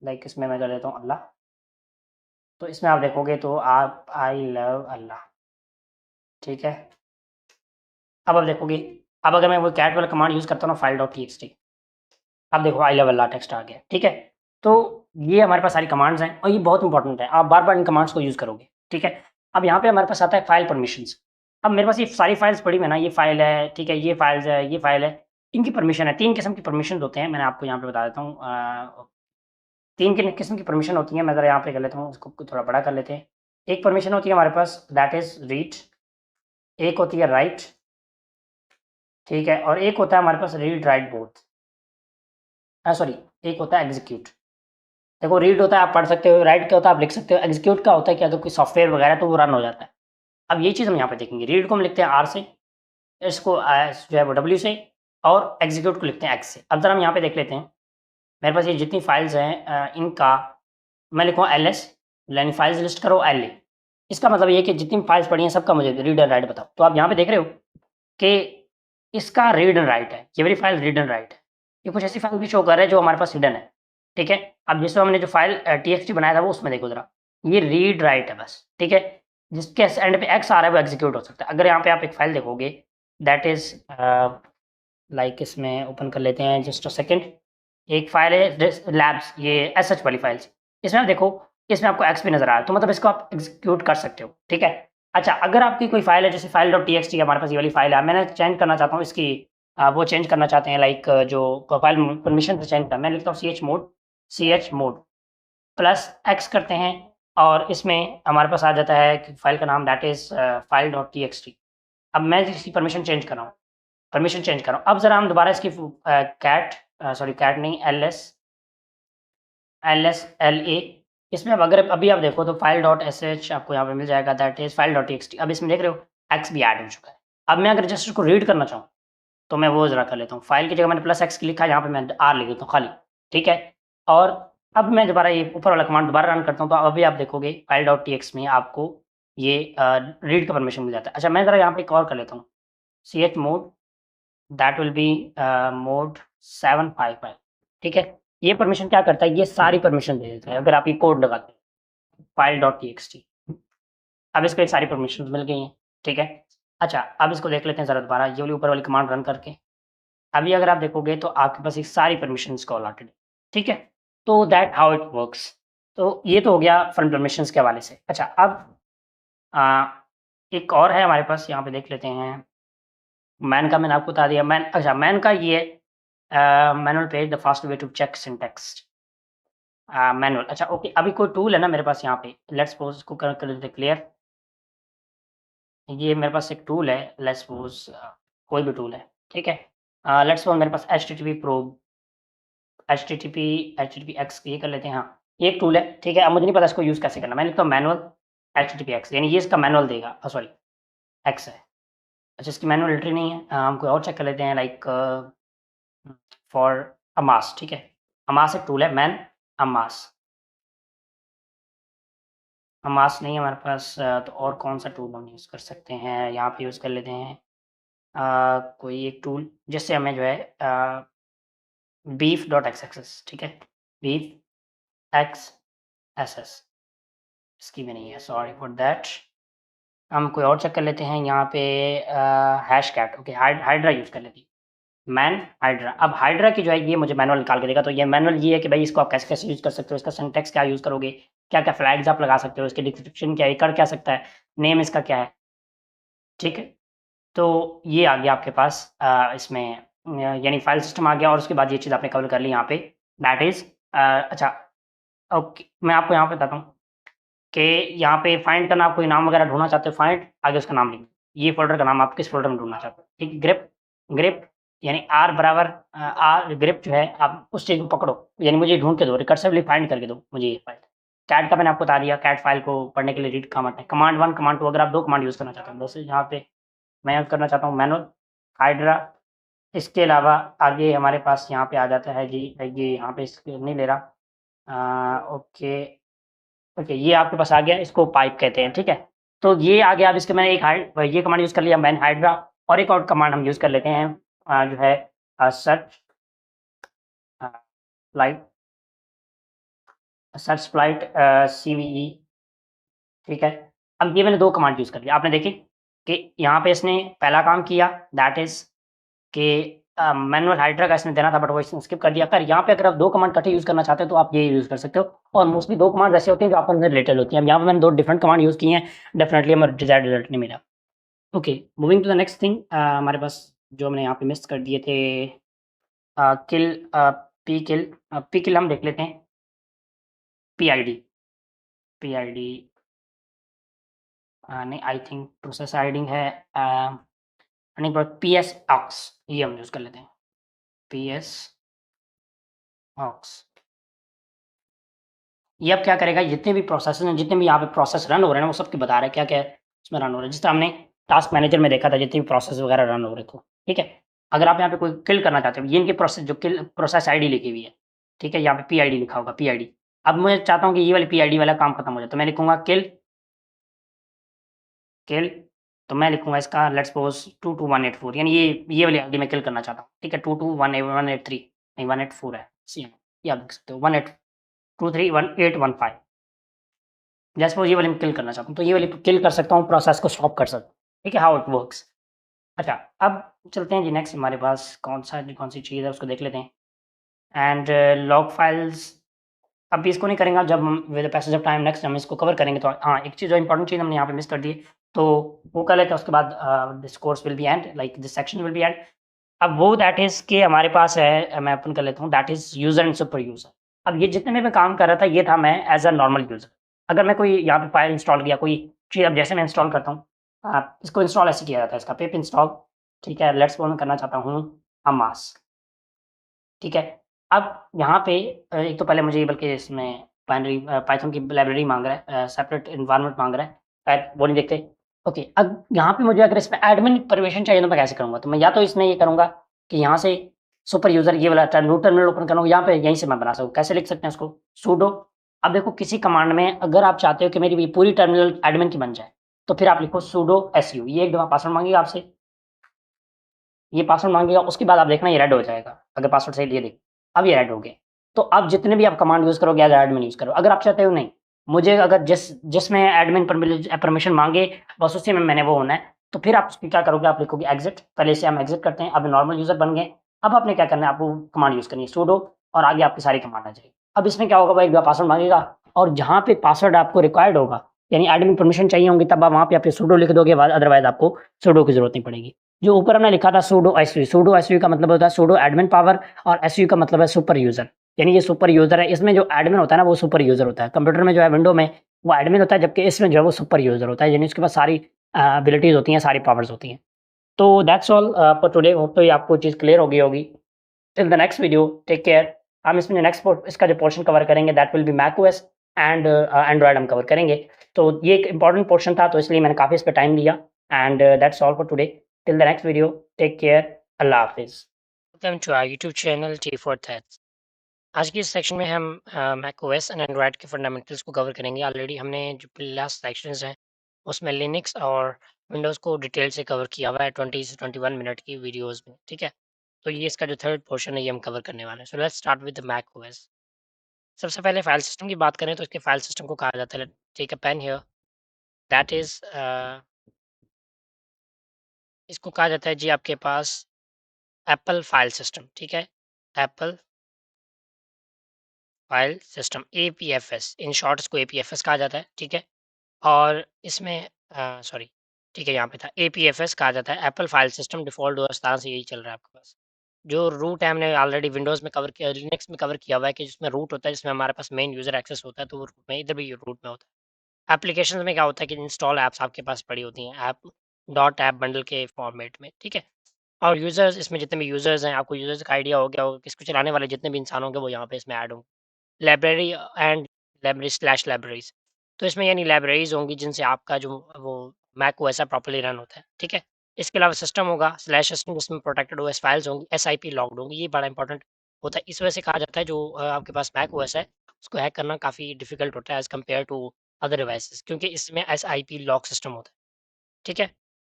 लाइक इसमें मैं कर लेता हूँ अल्लाह। तो इसमें आप देखोगे तो आप आई लव अल्लाह, ठीक है। अब आप देखोगे, अब अगर मैं वो कैट वाला कमांड यूज़ करता हूँ ना file.txt, अब देखो आई लव अल्लाह टेक्स्ट आ गया, ठीक है। तो ये हमारे पास सारी कमांड्स हैं और ये बहुत इंपॉर्टेंट है, आप बार-बार इन कमांड्स को यूज़ करोगे, ठीक है। अब यहाँ पे हमारे पास आता है फाइल परमिशंस। अब मेरे पास ये सारी फाइल्स पड़ी हुई है ना, ये फाइल है, ठीक है, ये फाइल्स है, ये फाइल है, इनकी परमिशन है, 3 किस्म की परमिशंस होते हैं, मैंने आपको यहाँ पे बता देता हूँ 3 किस्म की परमिशन होती है, मैं ज़रा यहाँ पे कर लेता हूँ, इसको थोड़ा बड़ा कर लेते हैं। एक परमिशन होती है हमारे पास दैट इज़ रीड, एक होती है राइट, ठीक है, और एक होता है हमारे पास रीड राइट बोथ। सॉरी, एक होता है एग्ज़ीक्यूट। देखो रीड होता है आप पढ़ सकते हो, राइट क्या होता है आप लिख सकते हो, एग्जीक्यूट का होता है कि अगर कोई सॉफ्टवेयर वगैरह है तो वो रन हो जाता है। अब ये चीज़ हम यहाँ पे देखेंगे, रीड को हम लिखते हैं आर से, इसको जो है वो डब्ल्यू से, और एग्जीक्यूट को लिखते हैं एक्स से। अब ज़रा हम यहाँ पे देख लेते हैं, मेरे पास ये जितनी फाइल्स हैं इनका मैं लिखूँगा एल एस, यानी फाइल्स लिस्ट करो एल ए। इसका मतलब ये है कि जितनी फाइल्स पड़ी हैं सबका मुझे रीड एंड राइट बताओ। तो आप यहाँ पे देख रहे हो कि इसका रीड एंड राइट है, ये वाली फाइल रीड एंड राइट है। ये कुछ ऐसी फाइल भी शो कर रहा है जो हमारे पास हिडन है, ठीक है। अब जिसमें हमने जो फाइल टीएक्सटी बनाया था वो उसमें देखो ज़रा, ये रीड राइट है बस, ठीक है। जिसके एंड पे एक्स आ रहा है वो एग्जीक्यूट हो सकता है। अगर यहाँ पे आप एक फाइल देखोगे दैट इज़ लाइक इसमें ओपन कर लेते हैं जस्ट अ सेकंड, एक फाइल है लैब्स, ये एसएच वाली फाइल्स, इसमें आप देखो इसमें आपको एक्स भी नज़र आ रहा है, तो मतलब इसको आप एग्जीक्यूट कर सकते हो, ठीक है। अच्छा, अगर आपकी कोई फाइल है जैसे फाइल.txt हमारे पास ये वाली फाइल है, मैंने चेंज करना चाहता हूँ इसकी वो चेंज करना चाहते हैं लाइक जो फाइल परमिशन से चेंज करना, मैं लिखता हूँ ch मोड प्लस एक्स करते हैं, और इसमें हमारे पास आ जाता है कि फाइल का नाम दैट इज़ file.txt। अब मैं इसकी परमिशन चेंज कर रहा हूँ। अब ज़रा हम दोबारा इसकी कैट नहीं एल ए, इसमें अब अगर अभी आप देखो तो file.sh आपको यहाँ पे मिल जाएगा दैट इज़ file.txt। अब इसमें देख रहे हो एक्स भी ऐड हो चुका है। अब मैं अगर जस्ट उसको रीड करना चाहूँ तो मैं वो ज़रा कर लेता हूँ, फाइल की जगह मैंने प्लस एक्स लिखा है, यहाँ पे मैं आर लिख देता हूँ खाली, ठीक है। और अब मैं दोबारा ये ऊपर वाला कमांड दोबारा रन करता हूँ तो अभी आप देखोगे file.txt में आपको ये रीड का परमिशन मिल जाता है। अच्छा, मैं ज़रा यहाँ पे एक और कर लेता हूँ, ch mode that will B mode 755, ठीक है। ये परमिशन क्या करता है, ये सारी परमिशन दे देता है अगर आप ये कोड लगाते हैं file.txt। अब इसको एक सारी परमिशन मिल गई हैं, ठीक है। अच्छा, अब इसको देख लेते हैं ज़रा दोबारा, ये वाली ऊपर वाली कमांड रन करके। अभी अगर आप देखोगे तो आपके पास ये सारी परमिशंस को अलॉटेड है, ठीक है। तो दैट हाउ इट वर्क्स। तो ये तो हो गया फन परमिशंस के हवाले से। अच्छा, अब आ, एक और है हमारे पास, यहाँ पे देख लेते हैं। मैन का मैंने आपको बता दिया, अच्छा मैन का ये manual page the fast way to check syntax manual. अच्छा ओके, अभी कोई टूल है ना मेरे पास यहाँ पे, लेट्स सपोज इसको कर देते क्लियर। ये मेरे पास एक टूल है, लेट्स सपोज कोई भी टूल है, ठीक है। लेट्स सपोज मेरे पास HTTP प्रोब, HTTPX ये कर लेते हैं, हाँ ये एक टूल है, ठीक है। अब मुझे नहीं पता इसको यूज़ कैसे करना, मैं लिखता हूँ मैनुअल HTTPX, यानी ये इसका मैनुअल देगा, सॉरी एक्स है। अच्छा, इसकी मैनुअल एंट्री नहीं है, हम कोई और चेक कर लेते हैं लाइक फॉर अमास, ठीक है। अमास एक टूल है, मैन अमास, अमास नहीं है हमारे पास, तो और कौन सा टूल हम यूज़ कर सकते हैं, यहाँ पे यूज़ कर लेते हैं कोई एक टूल जिससे हमें जो है beef.xxs, ठीक है, beef XSS, इसकी भी नहीं है, सॉरी फॉर दैट। हम कोई और चेक कर लेते हैं यहाँ पे Hashcat, okay, Hydra use कर लेते हैं, मैन हाइड्रा। अब हाइड्रा की जो है ये मुझे मैनुअल निकाल के देगा, तो ये मैनुअल ये है कि भाई इसको आप कैसे कैसे यूज़ कर सकते हो, इसका सिंटैक्स क्या यूज़ करोगे, क्या क्या फ्लैग्स आप लगा सकते हो, इसकी डिस्क्रिप्शन क्या है, ये कर क्या सकता है, नेम इसका क्या है, ठीक है। तो ये आ गया आपके पास इसमें यानी फाइल सिस्टम आ गया, और उसके बाद ये चीज़ आपने कवर कर ली यहाँ पे, दैट इज़ अच्छा ओके, मैं आपको यहाँ पे बताता हूँ कि यहाँ पे फाइंड करना, आप कोई नाम वगैरह ढूँढना चाहते हो, फाइंड आगे उसका नाम लिख, ये फ़ोल्डर का नाम आप किस फ़ोल्डर में ढूँढना चाहते हो, ठीक है। ग्रिप ग्रिप यानी आर बराबर आर ग्रिप जो है आप उस चीज़ को पकड़ो, यानी मुझे ढूँढ के दो, रिकर्सिवली फाइंड करके दो मुझे ये फाइल, कैट का मैंने आपको बता दिया, कैट फाइल को पढ़ने के लिए रीड काम आता है। कमांड 1, कमांड 2 अगर आप 2 कमांड यूज़ करना चाहते हैं, जैसे यहाँ पे मैं यूज़ करना चाहता हूँ मैनुअल हाइड्रा। इसके अलावा आगे हमारे पास यहाँ पे आ जाता है जी, ये यहाँ पे इसको नहीं ले रहा। ओके, ओके, ये आपके पास आ गया, इसको पाइप कहते हैं, ठीक है। तो ये आ गया, अब इसके मैंने ये कमांड यूज़ कर लिया मैन हाइड्रा, और एक और कमांड हम यूज़ कर लेते हैं जो है search flight, search flight CVE, ठीक है। अब ये मैंने 2 कमांड यूज़ कर लिया, आपने देखी कि यहाँ पे इसने पहला काम किया, दैट इज़ कि मैनुअल हाइड्रा का इसमें देना था, बट वो इसने स्किप कर दिया। पर यहाँ पे अगर आप 2 कमांड इकट्ठे यूज़ करना चाहते हो तो आप ये यूज़ कर सकते हो, और मोस्टली 2 कमांड ऐसे होती हैं जो आपस में रिलेटेड होती हैं। अब यहाँ पे मैंने 2 डिफरेंट कमांड यूज़ की हैं, डेफिनिटली हमें डिज़ायर्ड रिजल्ट नहीं मिला। Okay, moving to the next thing, हमारे पास जो हमने यहाँ पे मिस कर दिए थे किल, पी किल हम देख लेते हैं, PID, PID नहीं, आई थिंक प्रोसेस आईडी है, नहीं, बट PS ऑक्स, ये हम यूज़ कर लेते हैं, PS ऑक्स। ये अब क्या करेगा, जितने भी प्रोसेस हैं, जितने भी यहाँ पे प्रोसेस रन हो रहे हैं ना, वो सबके बता रहा है क्या-क्या इसमें रन हो रहा है। जिस तरह हमने टास्क मैनेजर में देखा था, जितने भी प्रोसेस वगैरह रन हो रहे थे, ठीक है। अगर आप यहाँ पे कोई किल करना चाहते हो, ये इनकी प्रोसेस जो किल प्रोसेस आईडी लिखी हुई है, ठीक है, यहाँ पे PID लिखा होगा, PID। अब मैं चाहता हूँ कि ये वाली PID वाला काम खत्म हो जाए, तो मैं लिखूँगा किल, किल, तो मैं लिखूँगा इसका लेट्स सपोज़ 22184, यानी ये वाली आईडी मैं किल करना चाहता हूँ, ठीक है। 2218183 नहीं, 184 है, सेम, ये आप देख सकते हो, 182311815। जैसे सपोज़ ये वाली मैं किल करना चाहता हूँ, तो ये वाली किल कर सकता हूँ, प्रोसेस को स्टॉप कर सकता हूँ, ठीक है, हाउ इट वर्क्स। अच्छा, अब चलते हैं जी नेक्स्ट, हमारे पास कौन-सी चीज़ है उसको देख लेते हैं। एंड लॉग फाइल्स, अभी इसको नहीं करेंगे, जब हम with the passage of time next हम इसको कवर करेंगे। तो हाँ, एक चीज़ जो इम्पोर्टेंट चीज़ हमने यहाँ पे मिस कर दी, तो वो कर लेते हैं, उसके बाद this course will be and, like this section will be and. अब वो दैट इज़ कि हमारे पास है, मैं ओपन कर लेता हूँ, that is user and super user. अब ये जितने भी मैं काम कर रहा था, ये था मैं एज़ अ नॉर्मल यूज़र। अगर मैं कोई यहाँ पे फाइल इंस्टॉल किया, कोई चीज़, अब जैसे मैं इंस्टॉल करता हूँ, इसको इंस्टॉल ऐसे किया जाता है, इसका पिप इंस्टॉल, ठीक है। लेट्स सपोज़ मैं करना चाहता हूँ हमास, ठीक है। अब यहाँ पे एक तो पहले मुझे ये, बल्कि इसमें बाइनरी पाइथन की लाइब्रेरी माँग रहा है, सेपरेट एनवायरनमेंट माँग रहा है, शायद वो नहीं देखते। ओके, अब यहाँ पे मुझे अगर इसमें एडमिन परमिशन चाहिए तो मैं कैसे करूँगा? तो मैं या तो इसमें ये करूँगा कि यहाँ से सुपर यूज़र ये वाला रूट टर्मिनल ओपन करूँगा, यहाँ पे यहीं से मैं बना सकूँ। कैसे लिख सकते हैं उसको? सूडो, अब देखो किसी कमांड में अगर आप चाहते हो कि मेरी ये पूरी टर्मिनल एडमिन की बन जाए, तो फिर आप लिखो सूडो su, ये एक दफ़ा पासवर्ड माँगेगा आपसे, ये पासवर्ड माँगेगा, उसके बाद आप देखना ये रेड हो जाएगा, अगर पासवर्ड सही दिए देख, अब ये रेड हो गए। तो अब जितने भी आप कमांड यूज़ करोगे एज़ एडमिन यूज़ करो। अगर आप चाहते हो नहीं, मुझे अगर जिसमें एडमिन परमिशन माँगे, बस उसी में मैंने वो होना है, तो फिर आप क्या करोगे, आप लिखोगे एग्ज़िट, पहले इसे हम एग्ज़िट करते हैं, अब नॉर्मल यूज़र बन गए। अब आपने क्या करना है, आपको कमांड यूज़ करनी है सूडो, और आगे आपकी सारी कमांड आ जाएगी। अब इसमें क्या होगा, वो एक बार पासवर्ड माँगेगा, और जहाँ पे पासवर्ड आपको रिक्वायर्ड होगा, यानी एडमिन परमिशन चाहिए होंगी, तब आप वहाँ पे सूडो लिख दोगे, अदरवाइज़ आपको सूडो की ज़रूरत नहीं पड़ेगी। जो ऊपर हमने लिखा था सूडो एसयू का मतलब होता है सूडो एडमिन पावर, और एसयू का मतलब है सुपर यूज़र, यानी ये सुपर यूज़र है। इसमें जो एडमिन होता है ना, वो सुपर यूज़र होता है। कंप्यूटर में जो है, विंडो में, वो एडमिन होता है, जबकि इसमें जो है वो सुपर यूज़र होता है, यानी उसके पास सारी एबिलिटीज़ होती हैं, सारी पावर्स होती हैं। तो that's all for today, hope तो ये आपको चीज़ क्लियर हो गई होगी। Till the next video, take care. हम इसमें इसका जो पोर्शन कवर करेंगे, that will be macOS and Android हम कवर करेंगे। तो ये एक इंपॉर्टेंट पोर्शन था, तो इसलिए मैंने काफ़ी इस पे टाइम दिया। And that's all for today, till the next video, take care, अल्लाह हाफ़िज़। Welcome to our YouTube channel T for that's. आज की इस सेक्शन में हम मैकओएस एंड एंड्रॉयड के फंडामेंटल्स को कवर करेंगे। ऑलरेडी हमने जो लास्ट सेक्शंस हैं, उसमें लिनक्स और विंडोज़ को डिटेल से कवर किया हुआ है 20 से 21 मिनट की वीडियोज़ में, ठीक है? तो ये इसका जो थर्ड पोर्शन है, ये हम कवर करने वाले हैं। So let's start with the macOS. सबसे पहले फाइल सिस्टम की बात करें तो इसके फाइल सिस्टम को कहा जाता है, take a pen here, that is इसको कहा जाता है जी आपके पास एप्पल फाइल सिस्टम, ठीक है? Apple file system, APFS, in short इसको एपीएफएस कहा जाता है, ठीक है? और इसमें सॉरी, ठीक है, यहाँ पे था एपीएफएस कहा जाता है, Apple file system. Default OS तरह से यही चल रहा है आपके पास। जो रूट है, हमने ऑलरेडी विंडोज़ में कवर किया, लिनक्स में कवर किया हुआ है, कि जिसमें रूट होता है, जिसमें हमारे पास मेन यूज़र एक्सेस होता है, तो वो रूट में, इधर भी रूट में होता है। एप्लीकेशंस में क्या होता है कि इंस्टॉल ऐप्स आपके पास पड़ी होती हैं, ऐप डॉट ऐप बंडल के फॉर्मेट में, ठीक है? और यूज़र्स, इसमें जितने भी यूज़र्स हैं, आपको यूज़र्स का आइडिया हो गया होगा कि इसको चलाने वाले जितने भी इंसान होंगे, वो यहाँ पे इसमें ऐड होंगे। Library and libraries. तो इसमें यानी लाइब्रेरीज़ होंगी जिनसे आपका जो वो मैक ओएस है प्रॉपर्ली रन होता है, ठीक है? इसके अलावा सिस्टम होगा स्लैश सिस्टम जिसमें प्रोटेक्टेड ओएस फाइल्स होंगी, एसआईपी लॉक्ड होंगी, ये बड़ा इंपॉर्टेंट होता है। इस वजह से कहा जाता है जो आपके पास मैक ओएस है, उसको हैक करना काफ़ी डिफ़िकल्ट होता है as compare to other devices क्योंकि इसमें एसआईपी लॉक सिस्टम होता है, ठीक है?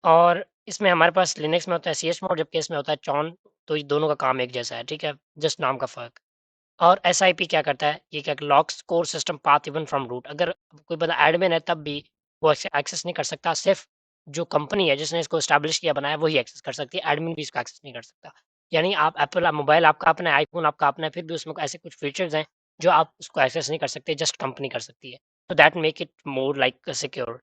और इसमें हमारे पास लिनक्स में होता है चमोड जबकि इसमें होता है चौन, तो ये दोनों का काम एक जैसा है, ठीक है? जस्ट नाम का फ़र्क। और एसआईपी क्या करता है, ये क्या locks core system path even from root. अगर कोई बंदा एडमिन है तब भी वो एक्सेस नहीं कर सकता, सिर्फ़ जो कंपनी है जिसने इसको एस्टेब्लिश किया बनाया वही एक्सेस कर सकती है, एडमिन भी इसको एक्सेस नहीं कर सकता। यानी आप एप्पल मोबाइल आपका अपना है, आईफ़ोन आपका अपना है, फिर भी उसमें ऐसे कुछ फीचर्स हैं जो आप उसको एक्सेस नहीं कर सकते, जस्ट कंपनी कर सकती है। तो that make it more like secure.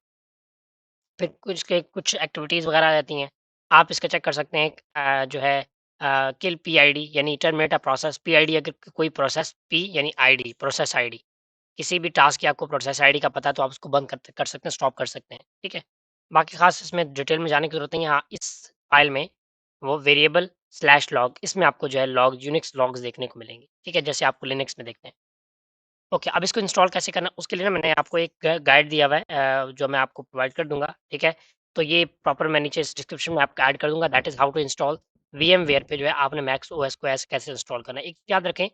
फिर कुछ एक्टिविटीज़ वगैरह आ जाती हैं। आप इसका चेक कर सकते हैं जो है किल पीआईडी यानी टर्मिनेट अ प्रोसेस। पीआईडी अगर कोई प्रोसेस पी यानी आईडी प्रोसेस आईडी। किसी भी टास्क की आपको प्रोसेस आईडी का पता है तो आप उसको बंद कर सकते हैं, स्टॉप कर सकते हैं, ठीक है? बाकी ख़ास इसमें डिटेल में जाने की ज़रूरत नहीं है। हाँ, इस फ़ाइल में वो वेरिएबल स्लैश लॉग इसमें आपको जो है लॉग यूनिक्स लॉग्स देखने को मिलेंगे, ठीक है? जैसे आपको लिनक्स में देखते हैं। ओके, अब इसको इंस्टॉल कैसे करना है, उसके लिए ना मैंने आपको एक गाइड दिया हुआ है जो मैं आपको प्रोवाइड कर दूँगा, ठीक है? तो ये प्रॉपर मैं नीचे इस डिस्क्रिप्शन में आपको ऐड कर दूँगा that is how to install VMware पे जो है आपने मैक ओएस को ऐसे कैसे इंस्टॉल करना है। एक चीज़ याद रखें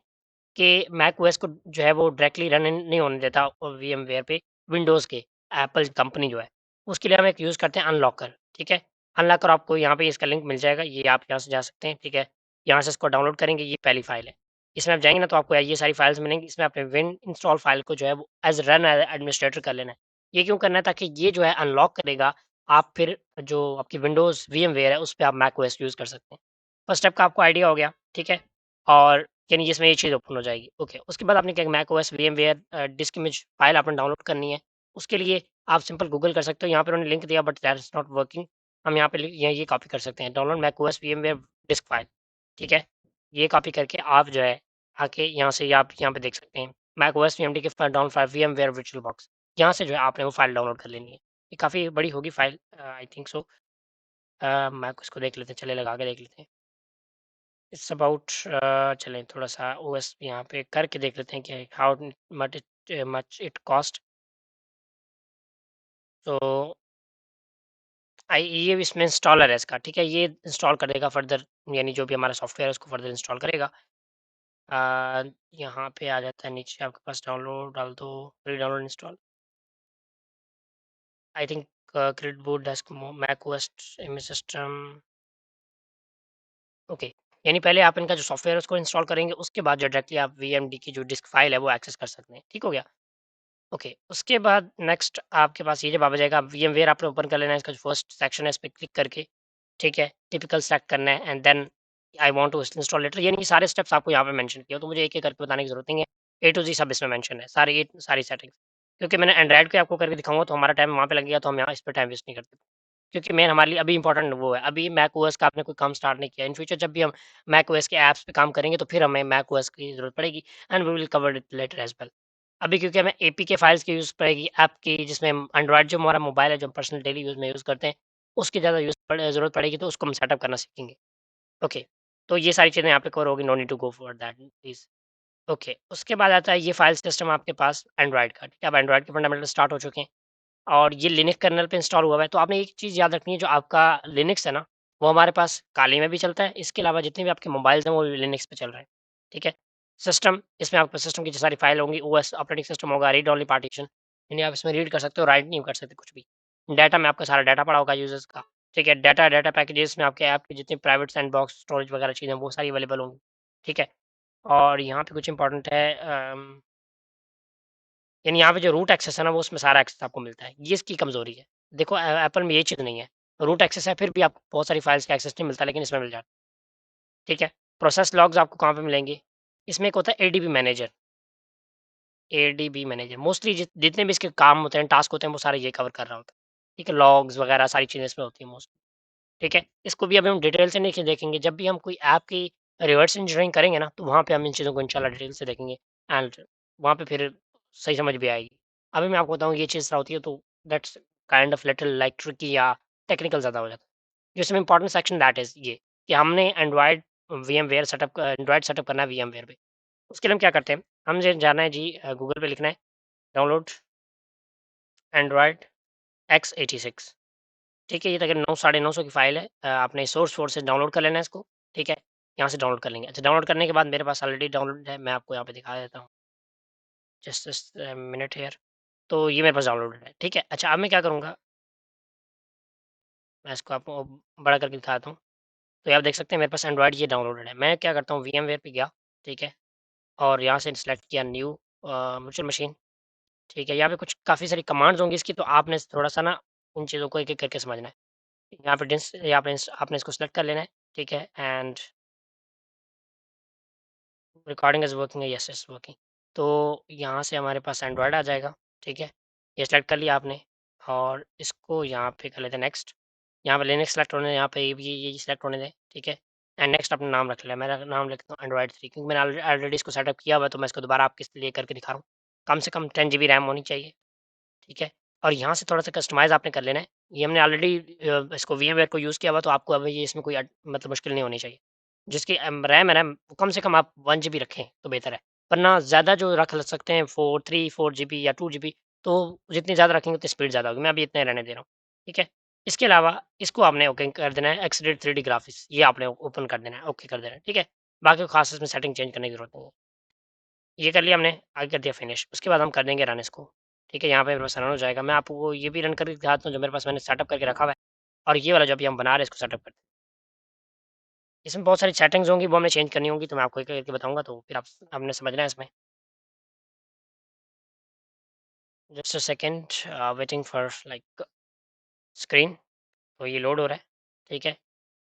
कि मैक ओएस को जो है वो डायरेक्टली रन नहीं होने देता वीएमवेयर पे विंडोज़ के, एप्पल कंपनी जो है, उसके लिए हम एक यूज़ करते हैं अनलॉकर, ठीक है? अनलॉकर आपको यहाँ पे इसका लिंक मिल जाएगा, ये आप यहाँ से जा सकते हैं, ठीक है? यहाँ से इसको डाउनलोड करेंगे, ये पहली फ़ाइल है। इसमें आप जाएँगे ना तो आपको ये सारी फ़ाइल्स मिलेंगी, इसमें आपने विन इंस्टॉल फ़ाइल को जो है वो एज़ एडमिनिस्ट्रेटर कर लेना है। ये क्यों करना है ताकि ये जो है अनलॉक करेगा, आप फिर जो आपकी विंडोज़ वीएमवेयर है, उस पे आप मैक ओएस यूज़ कर सकते हैं। फर्स्ट स्टेप का आपको आइडिया हो गया, ठीक है? और यानी जिसमें ये चीज़ ओपन हो जाएगी। ओके, उसके बाद आपने क्या Mac OS VMware disk image file आपने डाउनलोड करनी है। उसके लिए आप सिंपल गूगल कर सकते हो, यहाँ पे उन्होंने लिंक दिया but that is not working. हम यहाँ पे ये कॉपी कर सकते हैं, download Mac OS VMware disk file, ठीक है? ये कॉपी करके आप जो है आके यहाँ से आप यहाँ पे देख सकते हैं, मैक ओएस वीएमडी के down file VMware virtual box. यहाँ से जो है आपने वो फ़ाइल डाउनलोड कर लेनी है। ये काफ़ी बड़ी होगी फ़ाइल आई थिंक सो। मैं इसको देख लेते हैं, चलिए लगा के देख लेते हैं। इट्स अबाउट चलें थोड़ा-सा ओएस यहाँ पे करके देख लेते हैं कि हाउ मच इट कॉस्ट। तो ये भी इसमें इंस्टॉलर है इसका, ठीक है? ये इंस्टॉल करेगा फर्दर यानी जो भी हमारा सॉफ्टवेयर है उसको फर्दर इंस्टॉल करेगा। अ, यहाँ पे आ जाता है नीचे आपके पास डाउनलोड डाल दो, redownload install. I think credit board desk Mac OS image system okay. यानी पहले आप इनका जो सॉफ्टवेयर है उसको इंस्टॉल करेंगे, उसके बाद जो डायरेक्टली आप वीएमडी की जो डिस्क फाइल है वो एक्सेस कर सकते हैं, ठीक हो गया? ओके, उसके बाद नेक्स्ट आपके पास ये जब आ जाएगा वीएमवेयर आपने ओपन कर लेना है, इसका जो फर्स्ट सेक्शन है इस पे क्लिक करके, ठीक है? टिपिकल सेलेक्ट करना है and then I want to install later यानी ये सारे स्टेप्स आपको यहाँ पे मेंशन किए हो, तो मुझे एक-एक करके बताने की ज़रूरत नहीं है। ए टू ज़ेड सब इसमें मेंशन है, सारी सेटिंग्स। क्योंकि मैंने एंड्रॉइड पे आपको करके दिखाऊँगा तो हमारा टाइम वहाँ पे लगेगा, तो हम यहाँ इस पे टाइम वेस्ट नहीं करते। क्योंकि मेन हमारे लिए अभी इम्पोर्टेंट वो है, अभी मैक ओएस का आपने कोई काम स्टार्ट नहीं किया। इन फ्यूचर जब भी हम मैक ओएस के ऐप्स पे काम करेंगे, तो फिर हमें मैक ओएस की ज़रूरत पड़ेगी and we will cover it later as well. अभी क्योंकि हमें एपीके फाइल्स की यूज़ पड़ेगी, ऐप की जिसमें एंड्रॉइड जो हमारा मोबाइल है, जो हम पर्सनल डेली यूज़ में यूज़ करते हैं, उसकी ज़्यादा ज़रूरत पड़ेगी, तो उसको हम सेटअप करना सीखेंगे। ओके, तो ये सारी चीज़ें यहाँ पे कवर होगी, no need to go for that please. Okay, उसके बाद आता है ये फाइल सिस्टम आपके पास एंड्रॉइड का, ठीक है? अब एंड्रॉइड के फंडामेंटल स्टार्ट हो चुके हैं। और ये लिनक्स कर्नेल पे इंस्टॉल हुआ हुआ है, तो आपने एक चीज़ याद रखनी है जो आपका लिनक्स है ना, वो हमारे पास काली में भी चलता है, इसके अलावा जितने भी आपके मोबाइल्स हैं वो लिनक्स पे चल रहे हैं, ठीक है? सिस्टम इसमें आपके सिस्टम की जो सारी फाइल होंगी ओएस ऑपरेटिंग सिस्टम होगा, रीड ओनली पार्टीशन यानी आप इसमें रीड कर सकते हो, राइट नहीं कर सकते कुछ भी। डाटा में आपका सारा डाटा पड़ा होगा यूज़र्स का, ठीक है? डाटा पैकेजेस में आपके ऐप के जितने प्राइवेट सैंडबॉक्स स्टोरेज वगैरह चीज़ें हैं वो सारी अवेलेबल होंगी, ठीक है? और यहाँ पे कुछ इंपॉर्टेंट है यानी यहाँ पे जो रूट एक्सेस है ना, वो उसमें सारा एक्सेस आपको मिलता है। ये इसकी कमज़ोरी है। देखो एप्पल में ये चीज़ नहीं है। रूट एक्सेस है फिर भी आपको बहुत सारी फाइल्स का एक्सेस नहीं मिलता लेकिन इसमें मिल जाता है। ठीक है? प्रोसेस लॉग्स आपको कहाँ पे मिलेंगे? इसमें एक होता है ADB manager. ADB manager mostly जितने भी इसके काम होते हैं, टास्क होते हैं, वो सारे ये कवर कर रहा होता है। ठीक है? लॉग्स वगैरह सारी चीज़ें इसमें होती हैं मोस्टली। ठीक है? इसको भी अभी हम डिटेल से नहीं देखेंगे। जब भी हम कोई ऐप की रिवर्स इंजीनियरिंग करेंगे ना, तो वहाँ पे हम इन चीज़ों को इंशाल्लाह डिटेल से देखेंगे एंड वहाँ पे फिर सही समझ भी आएगी। अभी मैं आपको बताऊँ ये चीज़ होती है तो that's kind of little like tricky या टेक्निकल ज़्यादा हो जाता है। जिसमें इम्पोर्टेंट सेक्शन दैट इज़ ये कि हमने एंड्रॉइड सेटअप करना है वीएमवेयर पे। उसके लिए हम क्या करते हैं, हमने जाना है जी गूगल पे लिखना है डाउनलोड एंड्रॉयड x86। ठीक है, ये तकरीबन 9 साढ़े 900 की फ़ाइल है। आपने सोर्स फोर्स से डाउनलोड कर लेना है इसको, ठीक है? यहाँ से डाउनलोड कर लेंगे। अच्छा, डाउनलोड करने के बाद मेरे पास ऑलरेडी डाउनलोड है, मैं आपको यहाँ पे दिखा देता हूँ। Just minute here. तो ये मेरे पास डाउनलोडेड है, ठीक है? अच्छा, अब मैं क्या करूँगा, मैं इसको आपको बड़ा करके दिखाता हूँ। तो ये आप देख सकते हैं मेरे पास एंड्रॉयड ये डाउनलोडेड है। मैं क्या करता हूँ, वीएमवेयर पे गया, ठीक है? और यहाँ से सेलेक्ट किया न्यू वर्चुअल मशीन, ठीक है? यहाँ पे कुछ काफ़ी सारी कमांड्स होंगी इसकी, तो आपने थोड़ा-सा ना इन चीज़ों को एक-एक करके समझना है। यहाँ पे आपने इसको सेलेक्ट कर लेना है, ठीक है? एंड रिकॉर्डिंग इज़ वर्किंग है, यस इज़ वर्किंग। तो यहाँ से हमारे पास एंड्रॉयड आ जाएगा, ठीक है? ये सेलेक्ट कर लिया आपने और इसको यहाँ पे कर लेते हैं नेक्स्ट। यहाँ पे लिनक्स सेलेक्ट होने, यहाँ पे ये सेलेक्ट होने दें, ठीक है? एंड नेक्स्ट अपना नाम रख लिया, मेरा नाम लिखता हूँ एंड्रॉयड 3, क्योंकि मैंने ऑलरेडी इसको सेटअप किया हुआ है, तो मैं इसको दोबारा आपके लिए करके दिखा रहा हूँ। कम से कम 10 जीबी रैम होनी चाहिए, ठीक है? और यहाँ से थोड़ा-सा कस्टमाइज़ आपने कर लेना है। ये हमने ऑलरेडी इसको वीएमवेयर को यूज़ किया हुआ, तो आपको अब ये इसमें कोई मतलब मुश्किल नहीं होनी चाहिए। जिसकी रैम है ना, वो कम से कम आप 1 जीबी रखें तो बेहतर है। वरना ज़्यादा जो रख ल सकते हैं 4 जीबी या 2 जीबी, तो जितनी ज़्यादा रखेंगे उतनी स्पीड ज़्यादा होगी। मैं अभी इतने रहने दे रहा हूँ, ठीक है? इसके अलावा इसको आपने ओके कर देना है, एक्सडीड 3D ग्राफिक्स ये आपने ओपन कर देना है, ओके कर देना है, ठीक है? बाकी खास इसमें सेटिंग चेंज करने की ज़रूरत नहीं है। ये कर लिया हमने, आगे कर दिया फिनिश। उसके बाद हम कर देंगे रन इसको, ठीक है? यहाँ पे मेरे पास रन हो जाएगा। मैं आपको ये भी रन करके दिखाता हूँ जो मेरे पास मैंने सेटअप करके रखा हुआ है, और ये वाला जो अभी हम बना रहे हैं इसको सेटअप करते हैं। इसमें बहुत सारी सेटिंग्स होंगी, वो हमें चेंज करनी होंगी, तो मैं आपको एक-एक करके बताऊँगा, तो फिर आप आपने समझना है इसमें। Just a second, waiting for like screen. तो ये लोड हो रहा है, ठीक है?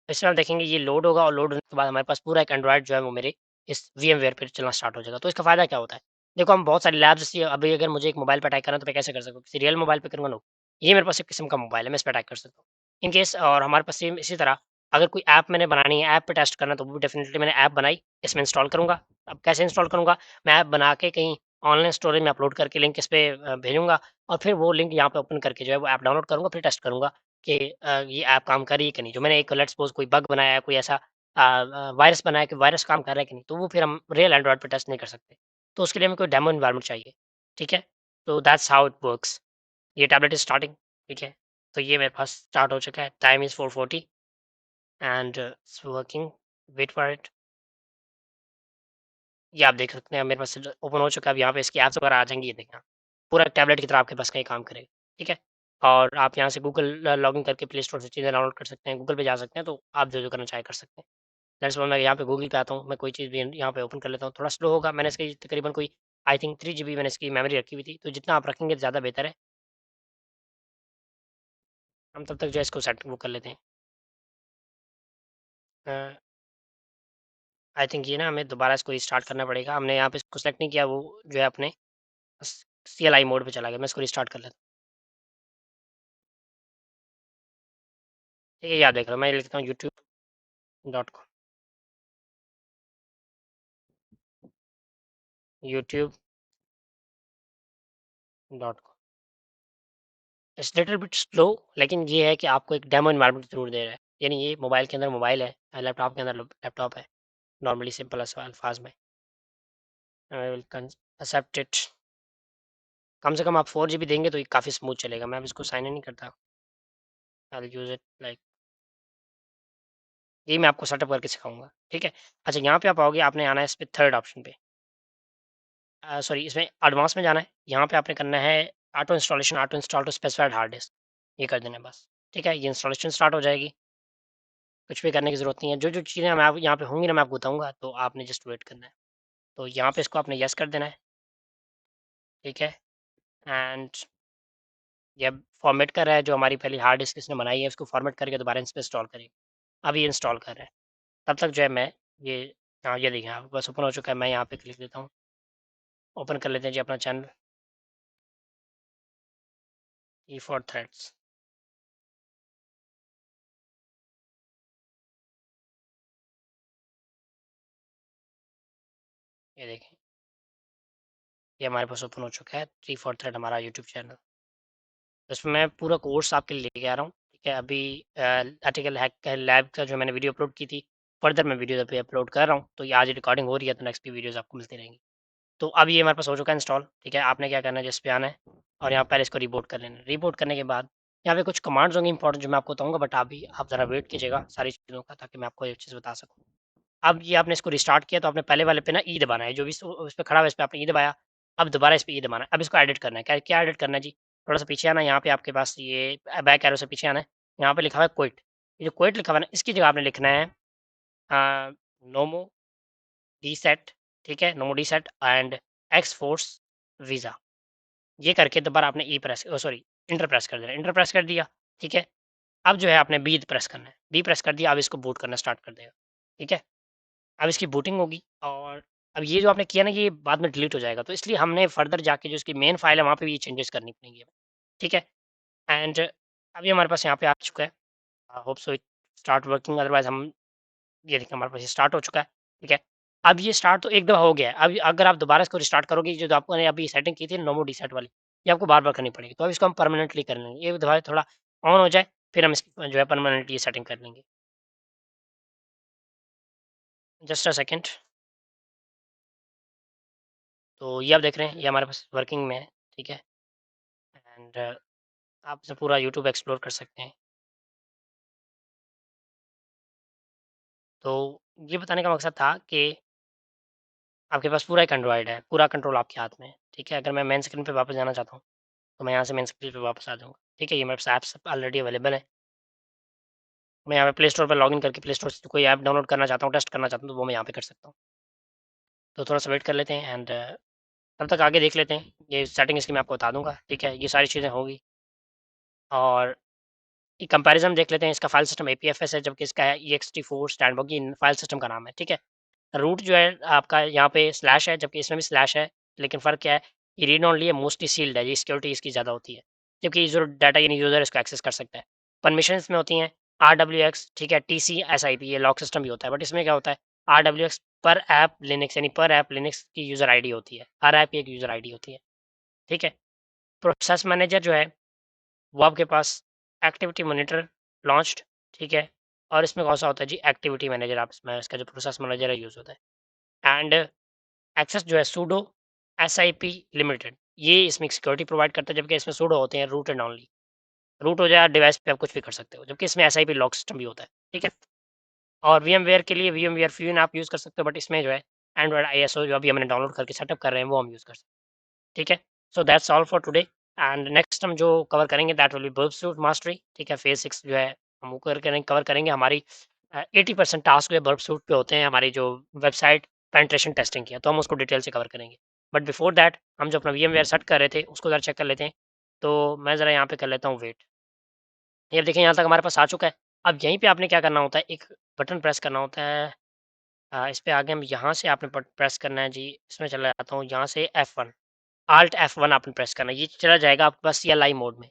इसमें आप देखेंगे ये लोड होगा, और लोड होने के बाद हमारे पास पूरा एक एंड्रॉइड जो है वो मेरे इस वीएमवेयर पे चलना स्टार्ट हो जाएगा। तो इसका फ़ायदा क्या होता है? देखो, हम बहुत सारी लैब्स जैसे अभी अगर मुझे एक मोबाइल पे अटैक करना है, तो मैं कैसे कर सकता हूँ? किसी रियल मोबाइल पे करूँगा? नो। ये मेरे पास एक किस्म का मोबाइल है, मैं इस पे अटैक कर सकता हूँ। इन केस और हमारे पास सेम इसी तरह अगर कोई ऐप मैंने बनानी है, ऐप पे टेस्ट करना है, तो वो भी डेफ़िनिटली मैंने ऐप बनाई, इसमें इंस्टॉल करूँगा। अब कैसे इंस्टॉल करूँगा? मैं ऐप बना के कहीं ऑनलाइन स्टोरेज में अपलोड करके लिंक इस पे भेजूँगा, और फिर वो लिंक यहाँ पे ओपन करके जो है वो ऐप डाउनलोड करूँगा, फिर टेस्ट करूँगा कि ये ऐप काम कर रही है कि नहीं। जो मैंने एक लेट्स सपोज़ कोई बग बनाया है, कोई ऐसा वायरस बनाया कि वायरस काम कर रहा है कि नहीं, तो वो फिर हम रियल एंड्रॉइड पे टेस्ट नहीं कर सकते। तो उसके लिए हमें कोई डेमो एनवायरनमेंट चाहिए, ठीक है? तो दैट्स हाउ इट वर्क्स। ये टैबलेट इज़ स्टार्टिंग, ठीक है? तो ये मेरे पास स्टार्ट हो चुका है, time is 4:40 and it's working, wait for it. ये आप देख सकते हैं मेरे पास ओपन हो चुका है, अब यहाँ पे इसकी ऐप्स वगैरह आ जाएँगी, ये देखें आप। पूरा टैबलेट की तरह आपके पास का ये काम करेगा, ठीक है? और आप यहाँ से गूगल लॉगिन करके प्ले स्टोर से चीज़ें डाउनलोड कर सकते हैं, गूगल पे जा सकते हैं, तो आप जो-जो करना चाहें कर सकते हैं। दैट्स व्हाई मैं यहाँ पे गूगल पे आता हूँ, मैं कोई चीज़ भी यहाँ पे ओपन कर लेता हूँ, थोड़ा स्लो होगा, मैंने इसकी तकरीबन कोई आई थिंक 3 जीबी मैंने इसकी मेमोरी रखी हुई थी, तो जितना आप रखेंगे ज़्यादा बेहतर है। हम तब तक जो है इसको सेट वो कर लेते हैं। अ, आई थिंक ये ना हमें दोबारा इसको रिस्टार्ट करना पड़ेगा, हमने यहाँ पे इसको सेलेक्ट नहीं किया, वो जो है अपने सीएलआई मोड पे चला गया, मैं इसको रिस्टार्ट कर लेता हूँ। ठीक है, ये आप देख रहे हो, मैं लिखता हूँ यूट्यूब.com, यूट्यूब.com। इट्स लिटिल बिट स्लो, लेकिन ये है कि आपको एक डेमो एनवायरनमेंट ज़रूर दे रहा है। यानी ये मोबाइल के अंदर मोबाइल है, लैपटॉप के अंदर लैपटॉप है, नॉर्मली सिंपल अल्फाज में। I will accept it. कम से कम आप 4 जीबी देंगे तो ये काफ़ी स्मूथ चलेगा। मैं अब इसको साइन इन नहीं करता। I will use it like, ये मैं आपको सेटअप करके सिखाऊँगा, ठीक है? अच्छा, यहाँ पे आप आओगे, आपने आना है इस पे थर्ड ऑप्शन पे। सॉरी, इसमें एडवांस में जाना है। यहाँ पे आपने करना है auto install to specified hard disk. ये कर देना है बस, ठीक है? ये इंस्टॉलेशन स्टार्ट हो जाएगी। कुछ भी करने की ज़रूरत नहीं है। जो-जो चीज़ें मैं आप यहाँ पे होंगी ना, मैं आपको बताऊँगा, तो आपने जस्ट वेट करना है। तो यहाँ पे इसको आपने येस कर देना है, ठीक है? एंड ये अब फॉर्मेट कर रहा है, जो हमारी पहली हार्ड डिस्क इसने बनाई है, उसको फॉर्मेट करके दोबारा इस पे इंस्टॉल करेगा। अब ये इंस्टॉल कर रहा है। तब तक जो है मैं ये, हाँ, ये देखिए आप बस ओपन हो चुका है। मैं यहाँ पे क्लिक देता हूँ। ओपन कर लेते हैं जी अपना चैनल, ई फॉर थ्रेड्स। ये देखें, ये हमारे पास ओपन हो चुका है, थ्री फॉर थ्रेड हमारा यूट्यूब चैनल। इसमें मैं पूरा कोर्स आपके लिए लेके आ रहा हूँ, ठीक है? अभी आर्टिकल हैक लैब का जो मैंने वीडियो अपलोड की थी, फर्दर मैं वीडियो पे अपलोड कर रहा हूँ। तो ये आज रिकॉर्डिंग हो रही है, तो नेक्स्ट की वीडियोज़ आपको मिलती रहेंगी। तो अब ये हमारे पास हो चुका है इंस्टॉल, ठीक है। आपने क्या करना है, जिस पे आना है और यहाँ पहले इसको रिबूट कर लेना है। रिबूट करने के बाद यहाँ पे कुछ कमांड्स होंगे इंपॉर्टेंट जो मैं आपको बताऊँगा, बट अभी आप ज़रा वेट कीजिएगा सारी चीज़ों का, ताकि मैं आपको एक चीज़ बता सकूँ। अब ये आपने इसको रिस्टार्ट किया तो आपने पहले वाले पे ना ई दबाना है, जो भी उस पे खड़ा हुआ है इस पे आपने ई दबाया। अब दोबारा इस पे ई दबाना है। अब इसको एडिट करना है। क्या क्या एडिट करना है जी? थोड़ा-सा पीछे आना है, यहाँ पे आपके पास ये बैक एरो से पीछे आना है। यहाँ पे लिखा हुआ है क्विट। ये जो क्विट लिखा हुआ है ना, इसकी जगह आपने लिखना है नोमो रीसेट, ठीक है? Nomodeset and X force VESA. ये करके दोबारा आपने E press sorry enter press कर देना। इंटर प्रेस कर दिया, ठीक है? अब जो है आपने बी प्रेस करना है। बी प्रेस कर दिया, अब इसको बूट करना स्टार्ट कर देगा, ठीक है? अब इसकी बूटिंग होगी और अब ये जो आपने किया ना, ये बाद में डिलीट हो जाएगा, तो इसलिए हमने फर्दर जाके जो इसकी मेन फाइल है वहाँ पे भी ये चेंजेस करनी पड़ेंगी हमें, ठीक है? एंड अभी हमारे पास यहाँ पे आ चुका है। I hope so it start working, otherwise हम ये देखिए हमारे पास ये स्टार्ट हो चुका है, ठीक है? अब ये स्टार्ट तो एक दफ़ा हो गया है, अब अगर आप दोबारा इसको रिस्टार्ट करोगे, जो आपने अभी सेटिंग की थी नोमो रीसेट वाली, ये आपको बार-बार करनी पड़ेगी। तो अब इसको हम परमानेंटली कर लेंगे। ये दोबारा थोड़ा ऑन हो जाए, फिर हम इसकी जो है परमानेंटली सेटिंग कर लेंगे। Just a second. तो ये आप देख रहे हैं, ये हमारे पास वर्किंग में है, ठीक है? एंड आप इसे पूरा यूट्यूब एक्सप्लोर कर सकते हैं। तो ये बताने का मकसद था कि आपके पास पूरा एक एंड्रॉयड है, पूरा कंट्रोल आपके हाथ में है, ठीक है? अगर मैं मेन स्क्रीन पे वापस जाना चाहता हूँ, तो मैं यहाँ से मेन स्क्रीन पे वापस आ जाऊँगा, ठीक है? ये मेरे पास ऐप्स ऑलरेडी अवेलेबल है। मैं यहाँ पे प्ले स्टोर पे लॉगिन करके प्ले स्टोर से कोई ऐप डाउनलोड करना चाहता हूँ, टेस्ट करना चाहता हूँ, तो वो मैं यहाँ पे कर सकता हूँ। तो थोड़ा-सा वेट कर लेते हैं एंड तब तक आगे देख लेते हैं। ये सेटिंग इसकी मैं आपको बता दूँगा, ठीक है? ये सारी चीज़ें होंगी और ये कंपैरिज़न देख लेते हैं। इसका फाइल सिस्टम एपीएफएस है, जबकि इसका है ईएक्सटी4 स्टैंडबर्ग, ये फाइल सिस्टम का नाम है, ठीक है? रूट जो है आपका यहाँ पे स्लैश है, जबकि इसमें भी स्लैश है, लेकिन फ़र्क क्या है, ये रीड ओनली है, मोस्टली सील्ड है, ये सिक्योरिटी इसकी ज़्यादा होती है। जबकि ये जो डाटा यानी यूज़र इसको एक्सेस कर सकता है। परमिशंस में होती हैं आरडब्ल्यूएक्स, ठीक है, टीसीएसआईपी, ये लॉक सिस्टम भी होता है, बट इसमें क्या होता है, आरडब्ल्यूएक्स पर ऐप लिनक्स, यानी पर ऐप लिनक्स की यूज़र आईडी होती है। हर ऐप की एक यूज़र आईडी होती है, ठीक है? प्रोसेस मैनेजर जो है, वो आपके पास एक्टिविटी मॉनिटर लॉन्च्ड, ठीक है? और इसमें कौन-सा होता है जी, एक्टिविटी मैनेजर आप इसमें इसका जो प्रोसेस मैनेजर है यूज़ होता है। एंड एक्सेस जो है सूडो एसआईपी लिमिटेड, ये इसमें सिक्योरिटी प्रोवाइड करता है, जबकि इसमें सूडो होते हैं रूट एंड ओनली। रूट हो जाए डिवाइस पे आप कुछ भी कर सकते हो, जबकि इसमें एसआईपी लॉक सिस्टम भी होता है, ठीक है? और वीएमवेयर के लिए वीएमवेयर फ्यूजन आप यूज़ कर सकते हो, बट इसमें जो है एंड्रॉइड आईएसओ जो अभी हमने डाउनलोड करके सेटअप कर रहे हैं, वो हम यूज़ कर सकते हैं, ठीक है? So that's all for today and next हम जो कवर करेंगे that will be Burp Suite mastery, ठीक है? फेज़ 6 जो है हम वो कवर करेंगे। हमारी 80% टास्क जो है बर्ब सूट पे होते हैं, हमारी जो वेबसाइट पेनिट्रेशन टेस्टिंग की है, तो हम उसको डिटेल से कवर करेंगे। बट बिफोर दैट हम जो अपना वीएमवेयर सेट कर रहे थे, उसको ज़रा चेक कर लेते हैं। तो मैं ज़रा यहाँ पे कर लेता हूँ वेट। ये अब देखिए यहाँ तक हमारे पास आ चुका है। अब यहीं पे आपने क्या करना होता है, एक बटन प्रेस करना होता है। इस पे आगे हम यहाँ से आपने प्रेस करना है जी, इसमें चला जाता हूँ, यहाँ से F1, Alt F1 आपने प्रेस करना है, ये चला जाएगा आपके पास CLI मोड में,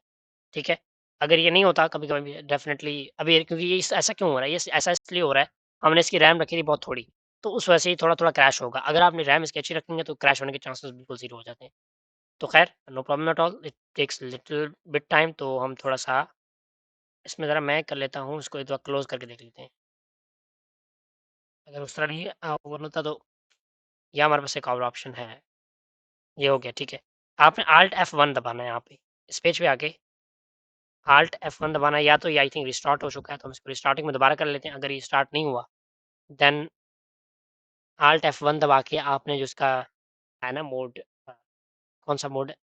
ठीक है? अगर ये नहीं होता कभी-कभी डेफ़िनेटली अभी, क्योंकि ये ऐसा क्यों हो रहा है, ये ऐसा इसलिए हो रहा है, हमने इसकी रैम रखी थी बहुत थोड़ी, तो उस वजह से ये थोड़ा-थोड़ा क्रैश होगा। अगर आपने रैम इसकी अच्छी रखेंगे तो क्रैश होने के चांसेस बिल्कुल ज़ीरो हो जाते हैं। तो ख़ैर no problem at all, it takes little bit time, तो हम थोड़ा-सा इसमें ज़रा मैं कर लेता हूँ, इसको एक बार क्लोज़ करके देख लेते हैं। अगर उस तरह नहीं ओपन होता तो ये हमारे पास एक और ऑप्शन है, ये हो गया, ठीक है। आपने Alt F1 दबाना है यहाँ पे, इस पेज पे आके Alt F1 दबाना है, या तो ये आई थिंक रिस्टार्ट हो चुका है, तो हम इसको रिस्टार्टिंग में दोबारा कर लेते हैं। अगर ये स्टार्ट नहीं हुआ, देन Alt F1 दबा के आपने जो इसका है ना मोड, कौन-सा मोड है,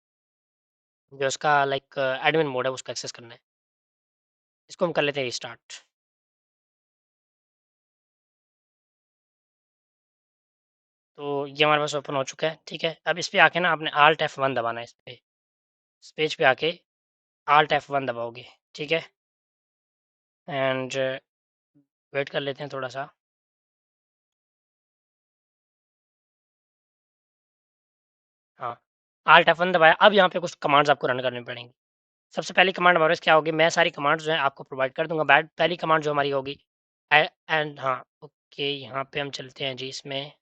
जो इसका लाइक एडमिन मोड है, उसको एक्सेस करना है। इसको हम कर लेते हैं रिस्टार्ट। तो ये हमारे पास ओपन हो चुका है, ठीक है। अब इस पे आके ना आपने Alt F1 दबाना है इस पे। इस पेज पे आके Alt F1 दबाओगे, ठीक है। एंड वेट कर लेते हैं थोड़ा-सा। हाँ, Alt F1 दबाया, अब यहाँ पे कुछ कमांड्स आपको रन करनी पड़ेंगी। सबसे पहली कमांड हमारे पास क्या होगी, मैं सारी कमांड्स जो हैं आपको प्रोवाइड कर दूँगा। बैड पहली कमांड जो हमारी होगी एंड हाँ, ओके, यहाँ पे हम चलते हैं जी, इसमें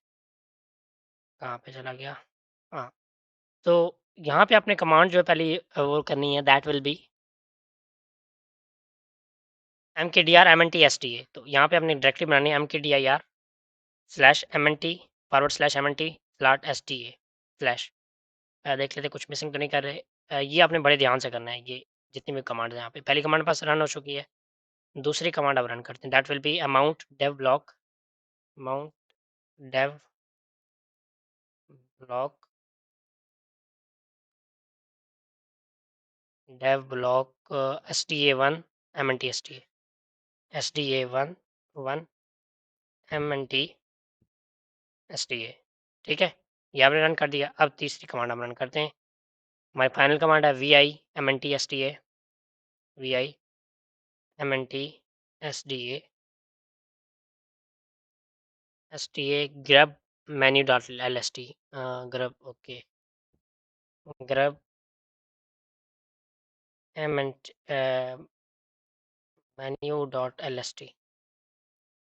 कहाँ पे चला गया? हाँ, तो यहाँ पे आपने कमांड जो है पहली वो करनी है, that will B mkdir mntsta। तो यहाँ पे आपने डायरेक्टरी बनानी है mkdir/mnt/mnt/sta स्लैश देख लेते कुछ मिसिंग तो नहीं कर रहे। ये आपने बड़े ध्यान से करना है, ये जितनी भी कमांड है यहाँ पे। पहली कमांड पास रन हो चुकी है, दूसरी कमांड अब रन करते हैं। That will be amount dev block, amount dev block, dev block SDA1 MNT SDA1 1 MNT SDA। ठीक है, ये आपने रन कर दिया। अब तीसरी कमांड हम रन करते हैं। हमारी फाइनल कमांड है VI MNT SDA, VI MNT SDA SDA grub menu.lst, grub, okay, grub menu.lst,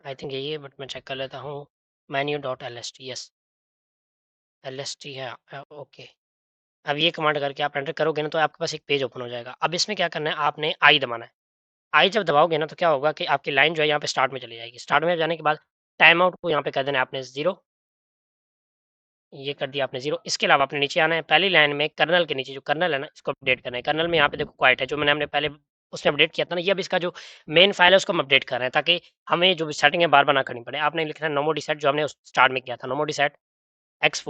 I think यही है, बट मैं चेक कर लेता हूँ। menu.lst, यस LST है, ओके। अब ये कमांड करके आप एंटर करोगे ना तो आपके पास एक पेज ओपन हो जाएगा। अब इसमें क्या करना है, आपने आई दबाना है। आई जब दबाओगे ना तो क्या होगा कि आपकी लाइन जो है यहाँ पे स्टार्ट में चली जाएगी। स्टार्ट में जाने के बाद टाइम आउट को यहाँ पे कर देना है आपने 0, ये कर दिया आपने 0। इसके अलावा आपने नीचे आना है, पहली लाइन में कर्नल के नीचे जो कर्नल है ना, इसको अपडेट करना है। कर्नल में यहाँ पे देखो क्वाइट है, जो हमने पहले उसमें अपडेट किया था ना, ये अब इसका जो मेन फाइल है उसको हम अपडेट कर रहे हैं, ताकि हमें जो भी सेटिंग है बार-बार ना करनी पड़े। आपने लिखना है नोमो डिसेट, जो हमने उस स्टार्ट में किया था, नोमो डिसेट एक्स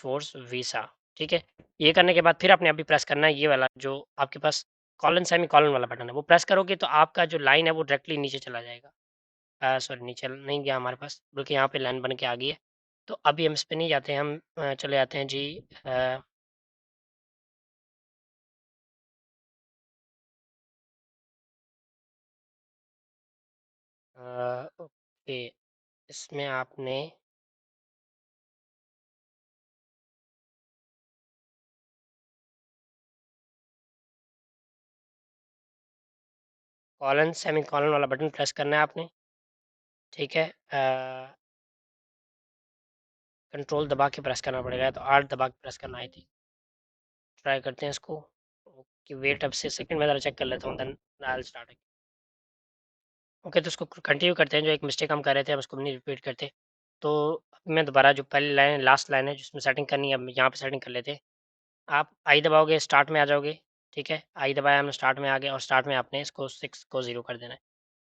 फोर्स वीसा। ठीक है, ये करने के बाद फिर आपने अभी प्रेस करना है ये वाला जो आपके पास कॉलन सेमी कॉलन वाला बटन है, वो प्रेस करोगे तो आपका जो लाइन है वो डायरेक्टली नीचे चला जाएगा। सॉरी, नीचे नहीं गया हमारे पास, बल्कि यहाँ पे लाइन बन के आ गई है। तो अभी हम इस पे नहीं जाते हैं, हम चले जाते हैं जी ओके। इसमें आपने कॉलन सेमी कॉलन वाला बटन प्रेस करना है आपने। ठीक है, कंट्रोल दबा के प्रेस करना पड़ेगा, तो आर्ट दबा के प्रेस करना, आई थिंक। ट्राई करते हैं इसको। ओके, वेट अब से सेकंड में ज़रा चेक कर लेता हूँ, देन आई स्टार्ट। ओके, तो उसको कंटिन्यू करते हैं। जो एक मिस्टेक हम कर रहे थे हम उसको नहीं रिपीट करते। तो मैं दोबारा जो पहली लाइन लास्ट लाइन है जिसमें सेटिंग करनी है, अब यहाँ पे सेटिंग कर लेते हैं। आप आई दबाओगे स्टार्ट में आ जाओगे। ठीक है, आई दबाया हमने, स्टार्ट में आ गए, और स्टार्ट में आपने इसको 6 को 0 कर देना है।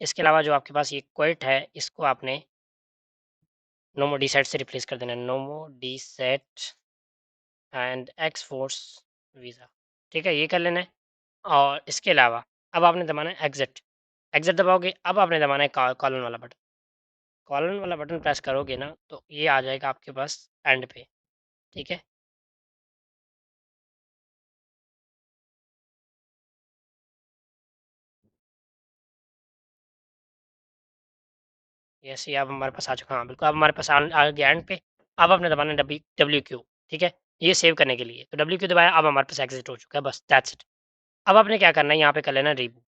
इसके अलावा जो आपके पास ये क्विट है, इसको आपने नोमो डी सेट से रिप्लेस कर देना है, nomodeset and X force VESA. ठीक है, ये कर लेना है। और इसके अलावा अब आपने दबाना है एग्जिट। एग्जिट दबाओगे, अब आपने दबाना है कॉलन वाला बटन। कॉलन वाला बटन प्रेस करोगे ना तो ये आ जाएगा आपके पास एंड पे। ठीक है, यस, ये अब हमारे पास आ चुका। हाँ बिल्कुल, अब हमारे पास आ गया एंड पे। अब आपने दबाना है WQ। ठीक है, ये सेव करने के लिए, तो WQ दबाया, अब हमारे पास एग्जिट हो चुका है, बस दैट्स इट। अब आपने क्या करना है, यहाँ पे कर लेना रिबूट।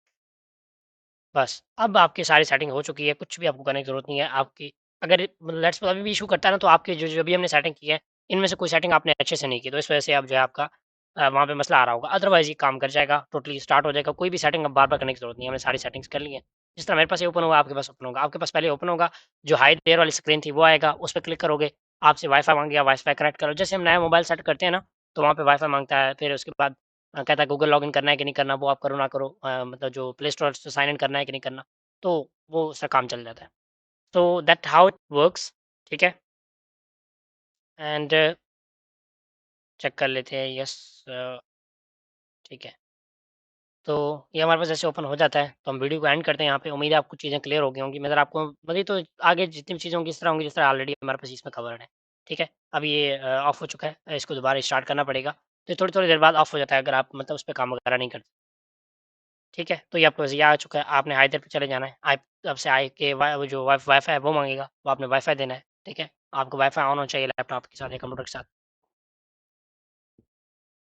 बस, अब आपकी सारी सेटिंग हो चुकी है, कुछ भी आपको करने की ज़रूरत नहीं है। आपकी अगर लेट्स सपोज़ अभी भी इश्यू करता है ना, तो आपके जो जो भी हमने सेटिंग की है, इनमें से कोई सेटिंग आपने अच्छे से नहीं की, तो इस वजह से अब जो है आपका वहाँ पे मसला आ रहा होगा। अदरवाइज़ ये काम कर जाएगा, टोटली स्टार्ट हो जाएगा। कोई भी सेटिंग अब बार-बार करने की ज़रूरत नहीं है, हमने सारी सेटिंग्स कर ली हैं। जिस तरह मेरे पास ये ओपन हुआ, आपके पास ओपन होगा। आपके पास पहले ओपन होगा, जो हाइड देयर वाली स्क्रीन थी वो आएगा, उस पे क्लिक करोगे, आपसे वाई-फाई माँगेगा, वाई-फाई कनेक्ट करो। जैसे हम नया मोबाइल सेट करते हैं ना, तो वहाँ पे वाई-फाई माँगता है, फिर उसके बाद कहता है गूगल लॉगिन करना है कि नहीं करना, वो आप करो ना करो। मतलब जो प्ले स्टोर से साइन इन करना है कि नहीं करना, तो वो उसका काम चल जाता है। तो दैट हाउ इट वर्क्स। ठीक है, एंड चेक कर लेते हैं। यस, ठीक है, तो ये हमारे पास जैसे ओपन हो जाता है तो हम वीडियो को एंड करते हैं यहाँ पे। उम्मीद है आपको चीज़ें क्लियर हो गई होंगी। मगर आपको मतलब तो आगे जितनी भी चीज़ें होंगी इस तरह होंगी जिस तरह ऑलरेडी हमारे पास इसमें कवर्ड है। ठीक है, अब ये ऑफ हो चुका है, इसको दोबारा स्टार्ट करना पड़ेगा। तो थोड़ी थोड़ी देर बाद ऑफ हो जाता है अगर आप मतलब उस पर काम वगैरह नहीं करते। ठीक है, तो ये आपको ये आ चुका है, आपने हाइदर पे चले जाना है। आई अब से आई के वो जो वाईफाई है वो मांगेगा, वो आपने वाईफाई देना है। ठीक है, आपको वाईफाई ऑन होना चाहिए लैपटॉप के साथ या कंप्यूटर के साथ।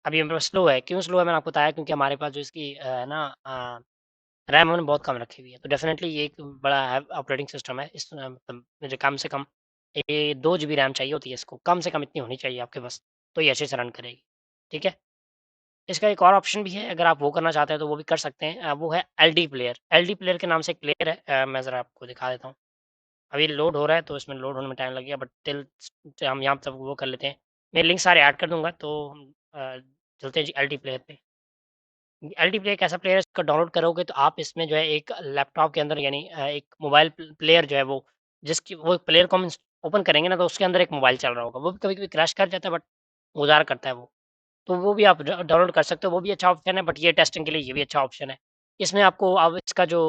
अभी मेरे पास स्लो है, क्यों स्लो है मैंने आपको बताया, क्योंकि हमारे पास जो इसकी ना रैम हमने बहुत कम रखी हुई है। तो डेफिनेटली ये एक बड़ा ऑपरेटिंग सिस्टम है। इस मतलब मुझे कम से कम ये 2 GB रैम चाहिए होती है इसको, कम से कम इतनी होनी चाहिए आपके पास, तो ये अच्छे से रन करेगी। ठीक है, इसका एक और ऑप्शन भी है, अगर आप वो करना चाहते हैं तो वो भी कर सकते हैं। वो है एलडी प्लेयर। एलडी प्लेयर के नाम से एक प्लेयर है, मैं ज़रा आपको दिखा देता हूँ। अभी लोड हो रहा है तो इसमें लोड होने में टाइम लगेगा, बट टिल हम यहाँ तक वो कर लेते हैं। मैं लिंक सारे ऐड कर दूँगा, तो हम चलते हैं जी एलटी प्लेयर पे। एलटी प्ले एक ऐसा प्लेयर है, इसको डाउनलोड करोगे तो आप इसमें जो है एक लैपटॉप के अंदर, यानी एक मोबाइल प्लेयर जो है वो, जिसकी वो प्लेयर को हम ओपन करेंगे ना, तो उसके अंदर एक मोबाइल चल रहा होगा। वो भी कभी-कभी क्रैश कर जाता है, बट गुज़ारा करता है वो। तो वो भी आप डाउनलोड कर सकते हो, वो भी अच्छा ऑप्शन है, बट ये टेस्टिंग के लिए ये भी अच्छा ऑप्शन है। इसमें आपको अब इसका जो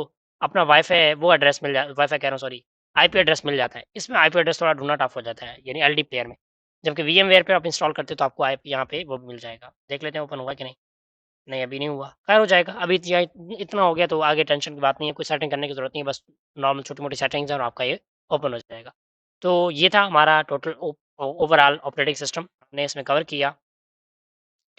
अपना वाईफ़ाई है वो एड्रेस मिल जाए, वाईफ़ाई कह रहा हूँ सॉरी, आईपी एड्रेस मिल जाता है। इसमें आईपी एड्रेस थोड़ा ढूँढना टफ हो जाता है, यानी एलडी प्लेयर में। जबकि वीएमवेयर पे आप इंस्टॉल करते हो तो आपको आईपी यहाँ पे वो भी मिल जाएगा। देख लेते हैं ओपन हुआ कि नहीं? नहीं, अभी नहीं हुआ। ख़ैर हो जाएगा, अभी इतना हो गया तो आगे टेंशन की बात नहीं है, कोई सेटिंग करने की ज़रूरत नहीं है, बस नॉर्मल छोटी-मोटी सेटिंग्स हैं और आपका ये ओपन हो जाएगा। तो ये था हमारा टोटल ओवरऑल ऑपरेटिंग सिस्टम हमने इसमें कवर किया,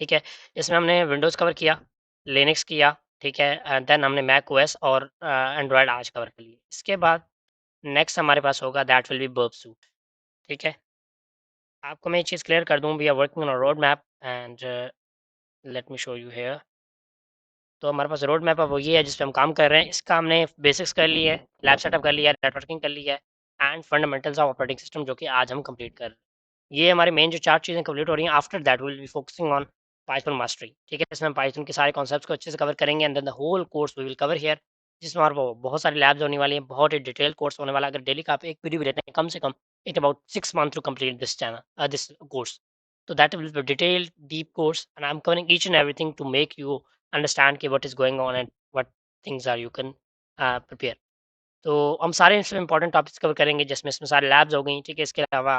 ठीक है? इसमें हमने विंडोज़ कवर किया, लिनक्स किया, ठीक है? देन हमने मैक ओएस और एंड्रॉयड आज कवर कर लिए। इसके बाद नेक्स्ट हमारे पास होगा that will be Burp Suite, ठीक है? आपको मैं ये चीज़ क्लियर कर दूँ, we are working on a road map and let me show you here. तो हमारे पास रोड मैप अब वो ये है जिस पे हम काम कर रहे हैं। इसका हमने बेसिक्स कर ली है, लैब सेटअप कर लिया है, नेटवर्किंग कर ली है and fundamentals of operating system, जो कि आज हम कंप्लीट कर रहे हैं। ये हमारी मेन जो 4 चीज़ें कंप्लीट हो रही हैं। After that we will be focusing on Python mastery, ठीक है? इसमें हम पाइथन के सारे कॉन्सेप्ट्स को अच्छे से कवर करेंगे and then the whole course we will cover here, जिसमें हमारे वो बहुत सारी लैब्स होने वाली हैं, बहुत ही डिटेल कोर्स होने वाला है। अगर डेली का आप एक वीडियो भी लेते हैं, कम से कम it about 6 month to complete this this course. So that will be a detailed, deep course, and I'm covering each and everything to make you understand कि what is going on and what things are you can prepare. तो हम सारे इसमें important topics cover करेंगे, जिसमें इसमें सारे labs हो गई, ठीक है? इसके अलावा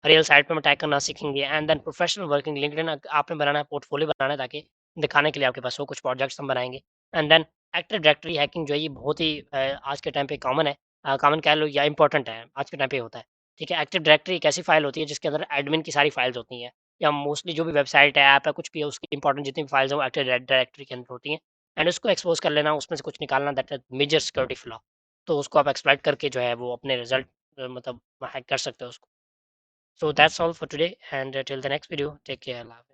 रियल साइट पे हम अटैक करना सीखेंगे and then professional working LinkedIn आपने बनाना है, पोर्टफोलियो बनाना है, ताकि दिखाने के लिए आपके पास हो। कुछ प्रोजेक्ट्स हम बनाएँगे and then active directory hacking जो है ये बहुत ही आज के टाइम पे कॉमन है, कॉमन कह लो या इम्पोर्टेंट है, आज के टाइम पे होता है, ठीक है? एक्टिव डायरेक्टरी एक ऐसी फाइल होती है जिसके अंदर एडमिन की सारी फाइल्स होती हैं, या मोस्टली जो भी वेबसाइट है, ऐप है, कुछ भी है, उसकी इंपॉर्टेंट जितनी भी फाइल्स हैं वो एक्टिव डायरेक्टरी के अंदर होती हैं एंड उसको एक्सपोज़ कर लेना, उसमें से कुछ निकालना, that is major security flaw. तो उसको आप एक्सप्लॉइट करके जो है वो अपने रिज़ल्ट मतलब हैक कर सकते हो उसको। So that's all for today and till the next video, take care, अल्लाह हाफ़िज़।